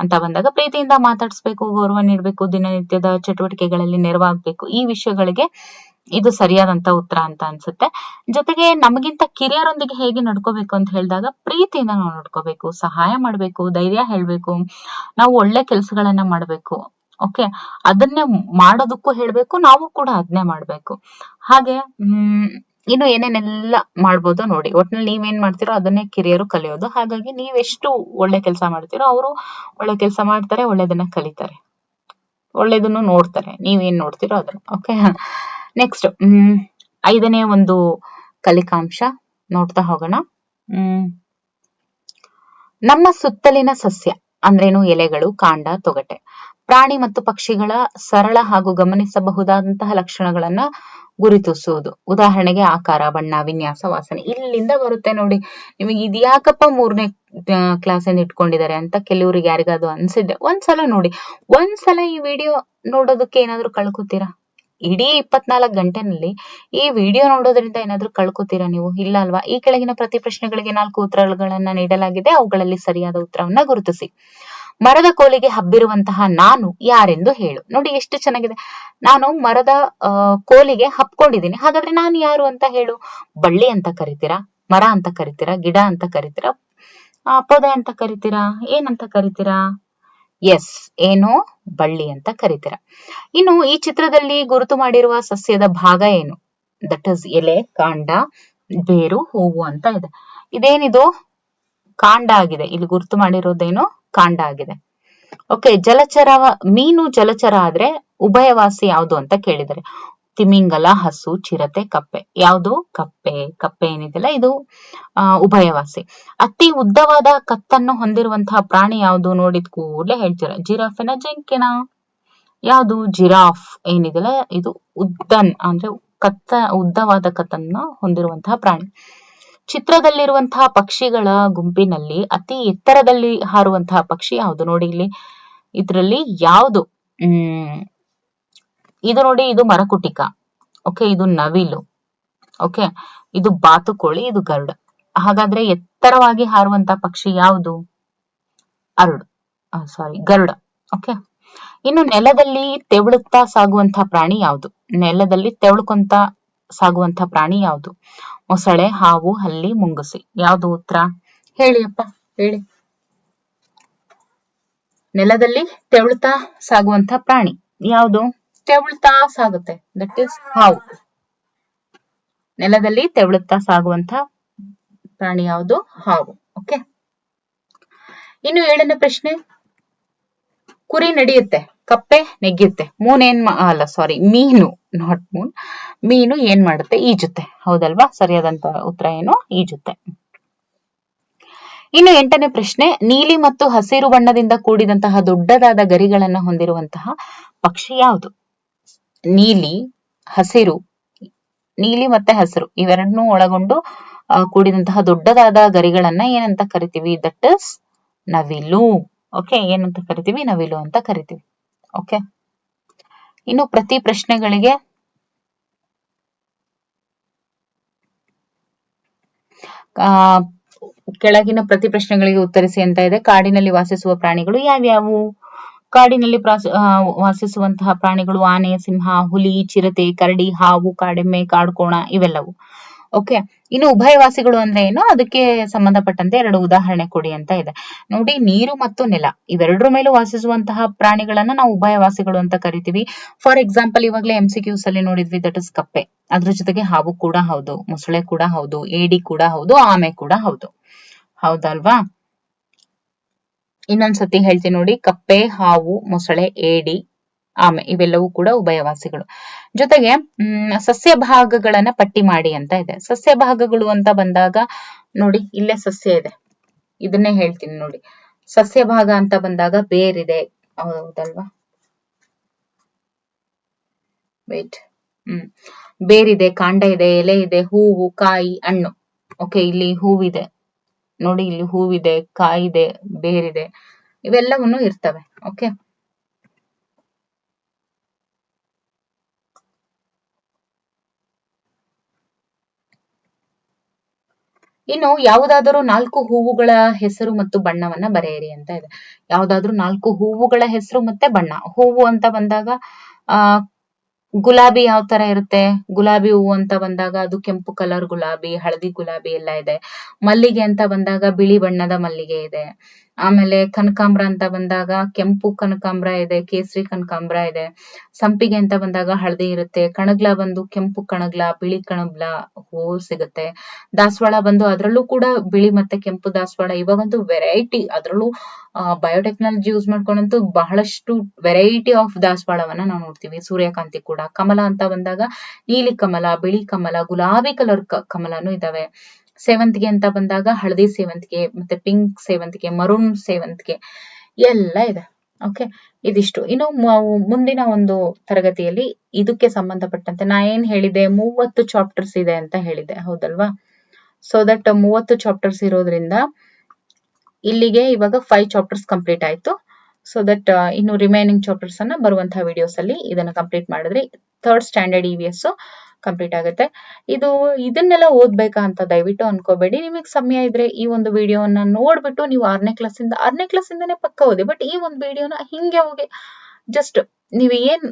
ಅಂತ ಬಂದಾಗ ಪ್ರೀತಿಯಿಂದ ಮಾತಾಡಿಸ್ಬೇಕು, ಗೌರವ ನೀಡಬೇಕು, ದಿನನಿತ್ಯದ ಚಟುವಟಿಕೆಗಳಲ್ಲಿ ನೆರವಾಗಬೇಕು. ಈ ವಿಷಯಗಳಿಗೆ ಇದು ಸರಿಯಾದಂತ ಉತ್ತರ ಅಂತ ಅನ್ಸುತ್ತೆ. ಜೊತೆಗೆ ನಮಗಿಂತ ಕಿರಿಯರೊಂದಿಗೆ ಹೇಗೆ ನಡ್ಕೋಬೇಕು ಅಂತ ಹೇಳಿದಾಗ ಪ್ರೀತಿಯಿಂದ ನಾವು ನಡ್ಕೋಬೇಕು, ಸಹಾಯ ಮಾಡ್ಬೇಕು, ಧೈರ್ಯ ಹೇಳ್ಬೇಕು, ನಾವು ಒಳ್ಳೆ ಕೆಲಸಗಳನ್ನ ಮಾಡ್ಬೇಕು. ಓಕೆ, ಅದನ್ನೇ ಮಾಡೋದಕ್ಕೂ ಹೇಳ್ಬೇಕು, ನಾವು ಕೂಡ ಅದನ್ನೇ ಮಾಡ್ಬೇಕು. ಹಾಗೆ ಇನ್ನು ಏನೇನೆಲ್ಲ ಮಾಡ್ಬೋದು ನೋಡಿ. ಒಟ್ನಲ್ಲಿ ನೀವೇನ್ ಮಾಡ್ತೀರೋ ಅದನ್ನೇ ಕಿರಿಯರು ಕಲಿಯೋದು. ಹಾಗಾಗಿ ನೀವೆಷ್ಟು ಒಳ್ಳೆ ಕೆಲಸ ಮಾಡ್ತೀರೋ ಅವರು ಒಳ್ಳೆ ಕೆಲಸ ಮಾಡ್ತಾರೆ, ಒಳ್ಳೆದನ್ನ ಕಲಿತಾರೆ, ಒಳ್ಳೇದನ್ನು ನೋಡ್ತಾರೆ. ನೀವೇನ್ ನೋಡ್ತೀರೋ ಅದನ್ನ. ಓಕೆ, ನೆಕ್ಸ್ಟ್ 5ನೇ ಒಂದು ಕಲಿಕಾಂಶ ನೋಡ್ತಾ ಹೋಗೋಣ. ನಮ್ಮ ಸುತ್ತಲಿನ ಸಸ್ಯ ಅಂದ್ರೇನು? ಎಲೆಗಳು, ಕಾಂಡ, ತೊಗಟೆ. ಪ್ರಾಣಿ ಮತ್ತು ಪಕ್ಷಿಗಳ ಸರಳ ಹಾಗೂ ಗಮನಿಸಬಹುದಾದಂತಹ ಲಕ್ಷಣಗಳನ್ನ ಗುರುತಿಸುವುದು. ಉದಾಹರಣೆಗೆ ಆಕಾರ, ಬಣ್ಣ, ವಿನ್ಯಾಸ, ವಾಸನೆ. ಇಲ್ಲಿಂದ ಬರುತ್ತೆ ನೋಡಿ. ನಿಮಗೆ ಇದ್ಯಾಕಪ್ಪ 3ನೇ ಕ್ಲಾಸಿಂದ ಇಟ್ಕೊಂಡಿದ್ದಾರೆ ಅಂತ ಕೆಲವ್ರಿಗೆ ಯಾರಿಗಾದ್ರು ಅನ್ಸಿದ್ರೆ ಒಂದ್ಸಲ ನೋಡಿ. ಒಂದ್ಸಲ ಈ ವಿಡಿಯೋ ನೋಡೋದಕ್ಕೆ ಏನಾದ್ರು ಕಳ್ಕೊತೀರಾ? ಇಡೀ 24 ಗಂಟೆನಲ್ಲಿ ಈ ವಿಡಿಯೋ ನೋಡೋದ್ರಿಂದ ಏನಾದ್ರೂ ಕಳ್ಕೊತೀರಾ ನೀವು? ಇಲ್ಲ ಅಲ್ವಾ? ಈ ಕೆಳಗಿನ ಪ್ರತಿ ಪ್ರಶ್ನೆಗಳಿಗೆ 4 ಉತ್ತರಗಳನ್ನ ನೀಡಲಾಗಿದೆ. ಅವುಗಳಲ್ಲಿ ಸರಿಯಾದ ಉತ್ತರವನ್ನ ಗುರುತಿಸಿ. ಮರದ ಕೋಲಿಗೆ ಹಬ್ಬಿರುವಂತಹ ನಾನು ಯಾರೆಂದು ಹೇಳು. ನೋಡಿ ಎಷ್ಟು ಚೆನ್ನಾಗಿದೆ. ನಾನು ಮರದ ಕೋಲಿಗೆ ಹಬ್ಕೊಂಡಿದ್ದೀನಿ, ಹಾಗಾದ್ರೆ ನಾನು ಯಾರು ಅಂತ ಹೇಳು. ಬಳ್ಳಿ ಅಂತ ಕರಿತೀರಾ, ಮರ ಅಂತ ಕರಿತೀರಾ, ಗಿಡ ಅಂತ ಕರಿತೀರಾ, ಪೊದೆ ಅಂತ ಕರಿತೀರಾ, ಏನಂತ ಕರಿತೀರಾ? ಎಸ್, ಏನು? ಬಳ್ಳಿ ಅಂತ ಕರಿತೀರಾ. ಇನ್ನು ಈ ಚಿತ್ರದಲ್ಲಿ ಗುರುತು ಮಾಡಿರುವ ಸಸ್ಯದ ಭಾಗ ಏನು? ದಟ್ ಇಸ್ ಎಲೆ, ಕಾಂಡ, ಬೇರು, ಹೂವು ಅಂತ ಇದೆ. ಇದೇನಿದು? ಕಾಂಡ ಆಗಿದೆ. ಇಲ್ಲಿ ಗುರುತು ಮಾಡಿರೋದೇನು? ಕಾಂಡ ಆಗಿದೆ. ಓಕೆ, ಮೀನು ಜಲಚರ ಆದ್ರೆ ಉಭಯವಾಸಿ ಯಾವುದು ಅಂತ ಕೇಳಿದರೆ ತಿಮಿಂಗಲ, ಹಸು, ಚಿರತೆ, ಕಪ್ಪೆ. ಯಾವುದು? ಕಪ್ಪೆ ಏನಿದೆಯಲ್ಲ ಇದು ಉಭಯವಾಸಿ. ಅತಿ ಉದ್ದವಾದ ಕತ್ತನ್ನು ಹೊಂದಿರುವಂತಹ ಪ್ರಾಣಿ ಯಾವುದು? ನೋಡಿದ ಕೂಡಲೇ ಹೇಳ್ತೀರಾ, ಜಿರಾಫೆನ, ಜಿಂಕೆನ? ಯಾವುದು? ಜಿರಾಫ್ ಏನಿದೆಯಲ್ಲ ಇದು ಅಂದ್ರೆ ಉದ್ದವಾದ ಕತ್ತನ್ನು ಹೊಂದಿರುವಂತಹ ಪ್ರಾಣಿ. ಚಿತ್ರದಲ್ಲಿರುವಂತಹ ಪಕ್ಷಿಗಳ ಗುಂಪಿನಲ್ಲಿ ಅತಿ ಎತ್ತರದಲ್ಲಿ ಹಾರುವಂತಹ ಪಕ್ಷಿ ಯಾವುದು? ನೋಡಿ ಇಲ್ಲಿ ಇದರಲ್ಲಿ ಯಾವುದು ಇದು ನೋಡಿ, ಇದು ಮರಕುಟಿಕ. ಓಕೆ, ಇದು ನವಿಲು. ಓಕೆ, ಇದು ಬಾತುಕೋಳಿ, ಇದು ಗರುಡ. ಹಾಗಾದ್ರೆ ಎತ್ತರವಾಗಿ ಹಾರುವಂತ ಪಕ್ಷಿ ಯಾವುದು? ಗರುಡ. ಓಕೆ, ಇನ್ನು ನೆಲದಲ್ಲಿ ತೆವಳುತ್ತಾ ಸಾಗುವಂತ ಪ್ರಾಣಿ ಯಾವುದು? ನೆಲದಲ್ಲಿ ತೆವಳುಕೊಂತ ಸಾಗುವಂತ ಪ್ರಾಣಿ ಯಾವುದು? ಮೊಸಳೆ, ಹಾವು, ಹಲ್ಲಿ, ಮುಂಗುಸಿ. ಯಾವುದು ಉತ್ತರ? ಹೇಳಿ ಅಪ್ಪ, ಹೇಳಿ. ನೆಲದಲ್ಲಿ ತೆವಳುತ್ತಾ ಸಾಗುವಂತ ಪ್ರಾಣಿ ಯಾವುದು? ತೆವಳುತ್ತಾ ಸಾಗುತ್ತೆ, ದಟ್ ಇಸ್ ಹಾವು. ನೆಲದಲ್ಲಿ ತೆವಳುತ್ತಾ ಸಾಗುವಂತ ಪ್ರಾಣಿ ಯಾವುದು? ಹಾವು. ಓಕೆ, ಇನ್ನು 7ನೇ ಪ್ರಶ್ನೆ. ಕುರಿ ನಡೆಯುತ್ತೆ, ಕಪ್ಪೆ ನೆಗ್ಯುತ್ತೆ, ಮೀನು, ನಾಟ್ ಮೂನ್, ಮೀನು ಏನ್ ಮಾಡುತ್ತೆ? ಈಜುತ್ತೆ. ಹೌದಲ್ವಾ? ಸರಿಯಾದಂತ ಉತ್ತರ ಏನು? ಈಜುತ್ತೆ. ಇನ್ನು 8ನೇ ಪ್ರಶ್ನೆ. ನೀಲಿ ಮತ್ತು ಹಸಿರು ಬಣ್ಣದಿಂದ ಕೂಡಿದಂತಹ ದೊಡ್ಡದಾದ ಗರಿಗಳನ್ನ ಹೊಂದಿರುವಂತಹ ಪಕ್ಷಿ ಯಾವುದು? ನೀಲಿ ಮತ್ತೆ ಹಸಿರು ಇವೆರಡನ್ನೂ ಒಳಗೊಂಡು ಕೂಡಿದಂತಹ ದೊಡ್ಡದಾದ ಗರಿಗಳನ್ನ ಏನಂತ ಕರಿತೀವಿ? ದಟ್ ಇಸ್ ನವಿಲು. ಓಕೆ, ಏನಂತ ಕರಿತೀವಿ? ನವಿಲು ಅಂತ ಕರಿತೀವಿ. ಓಕೆ, ಇನ್ನು ಪ್ರತಿ ಪ್ರಶ್ನೆಗಳಿಗೆ ಕೆಳಗಿನ ಪ್ರತಿ ಪ್ರಶ್ನೆಗಳಿಗೆ ಉತ್ತರಿಸಿ ಅಂತ ಇದೆ. ಕಾಡಿನಲ್ಲಿ ವಾಸಿಸುವ ಪ್ರಾಣಿಗಳು ಯಾವ್ಯಾವು? ಕಾಡಿನಲ್ಲಿ ವಾಸಿಸುವಂತಹ ಪ್ರಾಣಿಗಳು ಆನೆ, ಸಿಂಹ, ಹುಲಿ, ಚಿರತೆ, ಕರಡಿ, ಹಾವು, ಕಾಡೆಮ್ಮೆ, ಕಾಡುಕೋಣ ಇವೆಲ್ಲವು. ಓಕೆ, ಇನ್ನು ಉಭಯವಾಸಿಗಳು ಅಂದ್ರೆ ಏನು? ಅದಕ್ಕೆ ಸಂಬಂಧಪಟ್ಟಂತೆ 2 ಉದಾಹರಣೆ ಕೊಡಿ ಅಂತ ಇದೆ. ನೋಡಿ, ನೀರು ಮತ್ತು ನೆಲ ಇವೆರಡರ ಮೇಲೂ ವಾಸಿಸುವಂತಹ ಪ್ರಾಣಿಗಳನ್ನ ನಾವು ಉಭಯವಾಸಿಗಳು ಅಂತ ಕರಿತೀವಿ. ಫಾರ್ ಎಕ್ಸಾಂಪಲ್, ಇವಾಗಲೇ MCQs ಅಲ್ಲಿ ನೋಡಿದ್ವಿ, ದಟ್ ಇಸ್ ಕಪ್ಪೆ. ಅದ್ರ ಜೊತೆಗೆ ಹಾವು ಕೂಡ ಹೌದು, ಮೊಸಳೆ ಕೂಡ ಹೌದು, ಏಡಿ ಕೂಡ ಹೌದು, ಆಮೆ ಕೂಡ ಹೌದು. ಹೌದಲ್ವಾ? ಇನ್ನೊಂದ್ಸತಿ ಹೇಳ್ತೀನಿ ನೋಡಿ, ಕಪ್ಪೆ, ಹಾವು, ಮೊಸಳೆ, ಏಡಿ, ಆಮೆ ಇವೆಲ್ಲವೂ ಕೂಡ ಉಭಯವಾಸಿಗಳು. ಜೊತೆಗೆ ಸಸ್ಯ ಭಾಗಗಳನ್ನ ಪಟ್ಟಿ ಮಾಡಿ ಅಂತ ಇದೆ. ಸಸ್ಯ ಭಾಗಗಳು ಅಂತ ಬಂದಾಗ ನೋಡಿ, ಇಲ್ಲೇ ಸಸ್ಯ ಇದೆ, ಇದನ್ನೇ ಹೇಳ್ತೀನಿ ನೋಡಿ. ಸಸ್ಯ ಭಾಗ ಅಂತ ಬಂದಾಗ ಬೇರಿದೆ, ಹೌದಲ್ವಾ? ಬೇರಿದೆ, ಕಾಂಡ ಇದೆ, ಎಲೆ ಇದೆ, ಹೂವು, ಕಾಯಿ, ಹಣ್ಣು. ಓಕೆ, ಇಲ್ಲಿ ಹೂವಿದೆ ನೋಡಿ, ಇಲ್ಲಿ ಹೂವಿದೆ, ಕಾಯಿದೆ, ಬೇರಿದೆ, ಇವೆಲ್ಲವನ್ನು ಇರ್ತವೆ. ಓಕೆ, ಇನ್ನು ಯಾವುದಾದರೂ 4 ಹೂವುಗಳ ಹೆಸರು ಮತ್ತು ಬಣ್ಣವನ್ನ ಬರೆಯಿರಿ ಅಂತ ಇದೆ. ಯಾವುದಾದ್ರೂ 4 ಹೂವುಗಳ ಹೆಸರು ಮತ್ತೆ ಬಣ್ಣ. ಹೂವು ಅಂತ ಬಂದಾಗ ಗುಲಾಬಿ ಯಾವ ತರ ಇರುತ್ತೆ? ಗುಲಾಬಿ ಹೂವು ಅಂತ ಬಂದಾಗ ಅದು ಕೆಂಪು ಕಲರ್ ಗುಲಾಬಿ, ಹಳದಿ ಗುಲಾಬಿ ಎಲ್ಲ ಇದೆ. ಮಲ್ಲಿಗೆ ಅಂತ ಬಂದಾಗ ಬಿಳಿ ಬಣ್ಣದ ಮಲ್ಲಿಗೆ ಇದೆ. ಆಮೇಲೆ ಕನಕಾಂಬ್ರ ಅಂತ ಬಂದಾಗ ಕೆಂಪು ಕನಕಾಂಬ್ರ ಇದೆ, ಕೇಸರಿ ಕನಕಾಂಬ್ರ ಇದೆ. ಸಂಪಿಗೆ ಅಂತ ಬಂದಾಗ ಹಳದಿ ಇರುತ್ತೆ. ಕಣಗ್ಲ ಬಂದು ಕೆಂಪು ಕಣಗ್ಲ, ಬಿಳಿ ಕಣಗ್ಲ ಹೂವು ಸಿಗುತ್ತೆ. ದಾಸವಾಳ ಬಂದು ಅದ್ರಲ್ಲೂ ಕೂಡ ಬಿಳಿ ಮತ್ತೆ ಕೆಂಪು ದಾಸವಾಳ. ಇವಾಗಂತೂ ವೆರೈಟಿ, ಅದ್ರಲ್ಲೂ ಬಯೋಟೆಕ್ನಾಲಜಿ ಯೂಸ್ ಮಾಡ್ಕೊಂಡಂತೂ ಬಹಳಷ್ಟು ವೆರೈಟಿ ಆಫ್ ದಾಸವಾಳವನ್ನ ನಾವು ನೋಡ್ತೀವಿ. ಸೂರ್ಯಕಾಂತಿ ಕೂಡ. ಕಮಲ ಅಂತ ಬಂದಾಗ ನೀಲಿ ಕಮಲ, ಬಿಳಿ ಕಮಲ, ಗುಲಾಬಿ ಕಲರ್ ಕಮಲನು ಇದಾವೆ. ಸೇವಂತಿಗೆ ಅಂತ ಬಂದಾಗ ಹಳದಿ ಸೇವಂತಿಗೆ, ಮತ್ತೆ ಪಿಂಕ್ ಸೇವಂತಿಗೆ, ಮರೂನ್ ಸೇವಂತಿಗೆ ಎಲ್ಲ ಇದೆ. ಓಕೆ, ಇದಿಷ್ಟು. ಇನ್ನು ಮುಂದಿನ ಒಂದು ತರಗತಿಯಲ್ಲಿ ಇದಕ್ಕೆ ಸಂಬಂಧಪಟ್ಟಂತೆ ನಾ ಏನ್ ಹೇಳಿದೆ, 30 ಚಾಪ್ಟರ್ಸ್ ಇದೆ ಅಂತ ಹೇಳಿದೆ, ಹೌದಲ್ವಾ? ಸೊ ದಟ್ 30 ಚಾಪ್ಟರ್ಸ್ ಇರೋದ್ರಿಂದ ಇಲ್ಲಿಗೆ ಇವಾಗ 5 ಚಾಪ್ಟರ್ಸ್ ಕಂಪ್ಲೀಟ್ ಆಯ್ತು. ಸೊ ದಟ್ ಇನ್ನು ರಿಮೈನಿಂಗ್ ಚಾಪ್ಟರ್ಸ್ ಅನ್ನ ಬರುವಂತಹ ವಿಡಿಯೋಸ್ ಅಲ್ಲಿ ಇದನ್ನ ಕಂಪ್ಲೀಟ್ ಮಾಡಿದ್ರೆ 3rd ಸ್ಟ್ಯಾಂಡರ್ಡ್ EVS ಕಂಪ್ಲೀಟ್ ಆಗುತ್ತೆ. ಇದನ್ನೆಲ್ಲ ಓದ್ಬೇಕಾ ಅಂತ ದಯವಿಟ್ಟು ಅನ್ಕೋಬೇಡಿ. ನಿಮಗೆ ಸಮಯ ಇದ್ರೆ ಈ ಒಂದು ವಿಡಿಯೋನ ನೋಡ್ಬಿಟ್ಟು ನೀವು 6ನೇ ಕ್ಲಾಸಿಂದಾನೇ ಪಕ್ಕ ಓದಿ. ಬಟ್ ಈ ಒಂದು ವಿಡಿಯೋನ ಹಿಂಗೆ ಹೋಗಿ ಜಸ್ಟ್ ನೀವು ಏನ್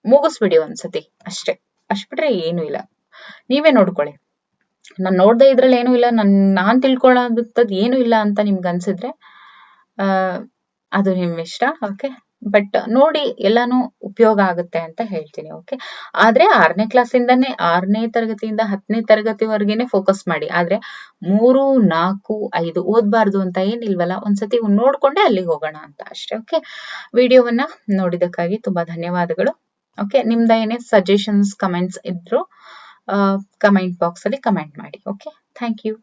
ಮುಗಿಸ್ಬಿಡಿ ಒಂದ್ಸತಿ ಅಷ್ಟೇ. ಅಷ್ಟ್ ಬಿಟ್ರೆ ಏನು ಇಲ್ಲ, ನೀವೇ ನೋಡ್ಕೊಳ್ಳಿ. ನಾನ್ ನೋಡ್ದೆ ಇದ್ರಲ್ಲಿ ಏನು ಇಲ್ಲ, ನಾನ್ ತಿಳ್ಕೊಳ್ಳೋದಂಥದ್ದು ಏನು ಇಲ್ಲ ಅಂತ ನಿಮ್ಗೆ ಅನ್ಸಿದ್ರೆ ಅದು ನಿಮ್ ಇಷ್ಟ. ಓಕೆ, ಬಟ್ ನೋಡಿ ಎಲ್ಲಾನು ಉಪಯೋಗ ಆಗುತ್ತೆ ಅಂತ ಹೇಳ್ತೀನಿ. ಓಕೆ, ಆದ್ರೆ 6ನೇ ತರಗತಿಯಿಂದ 10ನೇ ತರಗತಿವರೆಗೇನೆ ಫೋಕಸ್ ಮಾಡಿ. ಆದ್ರೆ 3, 4, 5 ಓದ್ಬಾರ್ದು ಅಂತ ಏನಿಲ್ವಲ್ಲ, ಒಂದ್ಸತಿ ನೋಡ್ಕೊಂಡೆ ಅಲ್ಲಿಗೆ ಹೋಗೋಣ ಅಂತ ಅಷ್ಟೇ. ಓಕೆ, ವಿಡಿಯೋವನ್ನ ನೋಡಿದಕ್ಕಾಗಿ ತುಂಬಾ ಧನ್ಯವಾದಗಳು. ಓಕೆ, ನಿಮ್ದ ಏನೇ ಸಜೆಷನ್ಸ್, ಕಮೆಂಟ್ಸ್ ಇದ್ರು ಕಮೆಂಟ್ ಬಾಕ್ಸ್ ಅಲ್ಲಿ ಕಮೆಂಟ್ ಮಾಡಿ. Okay, thank you.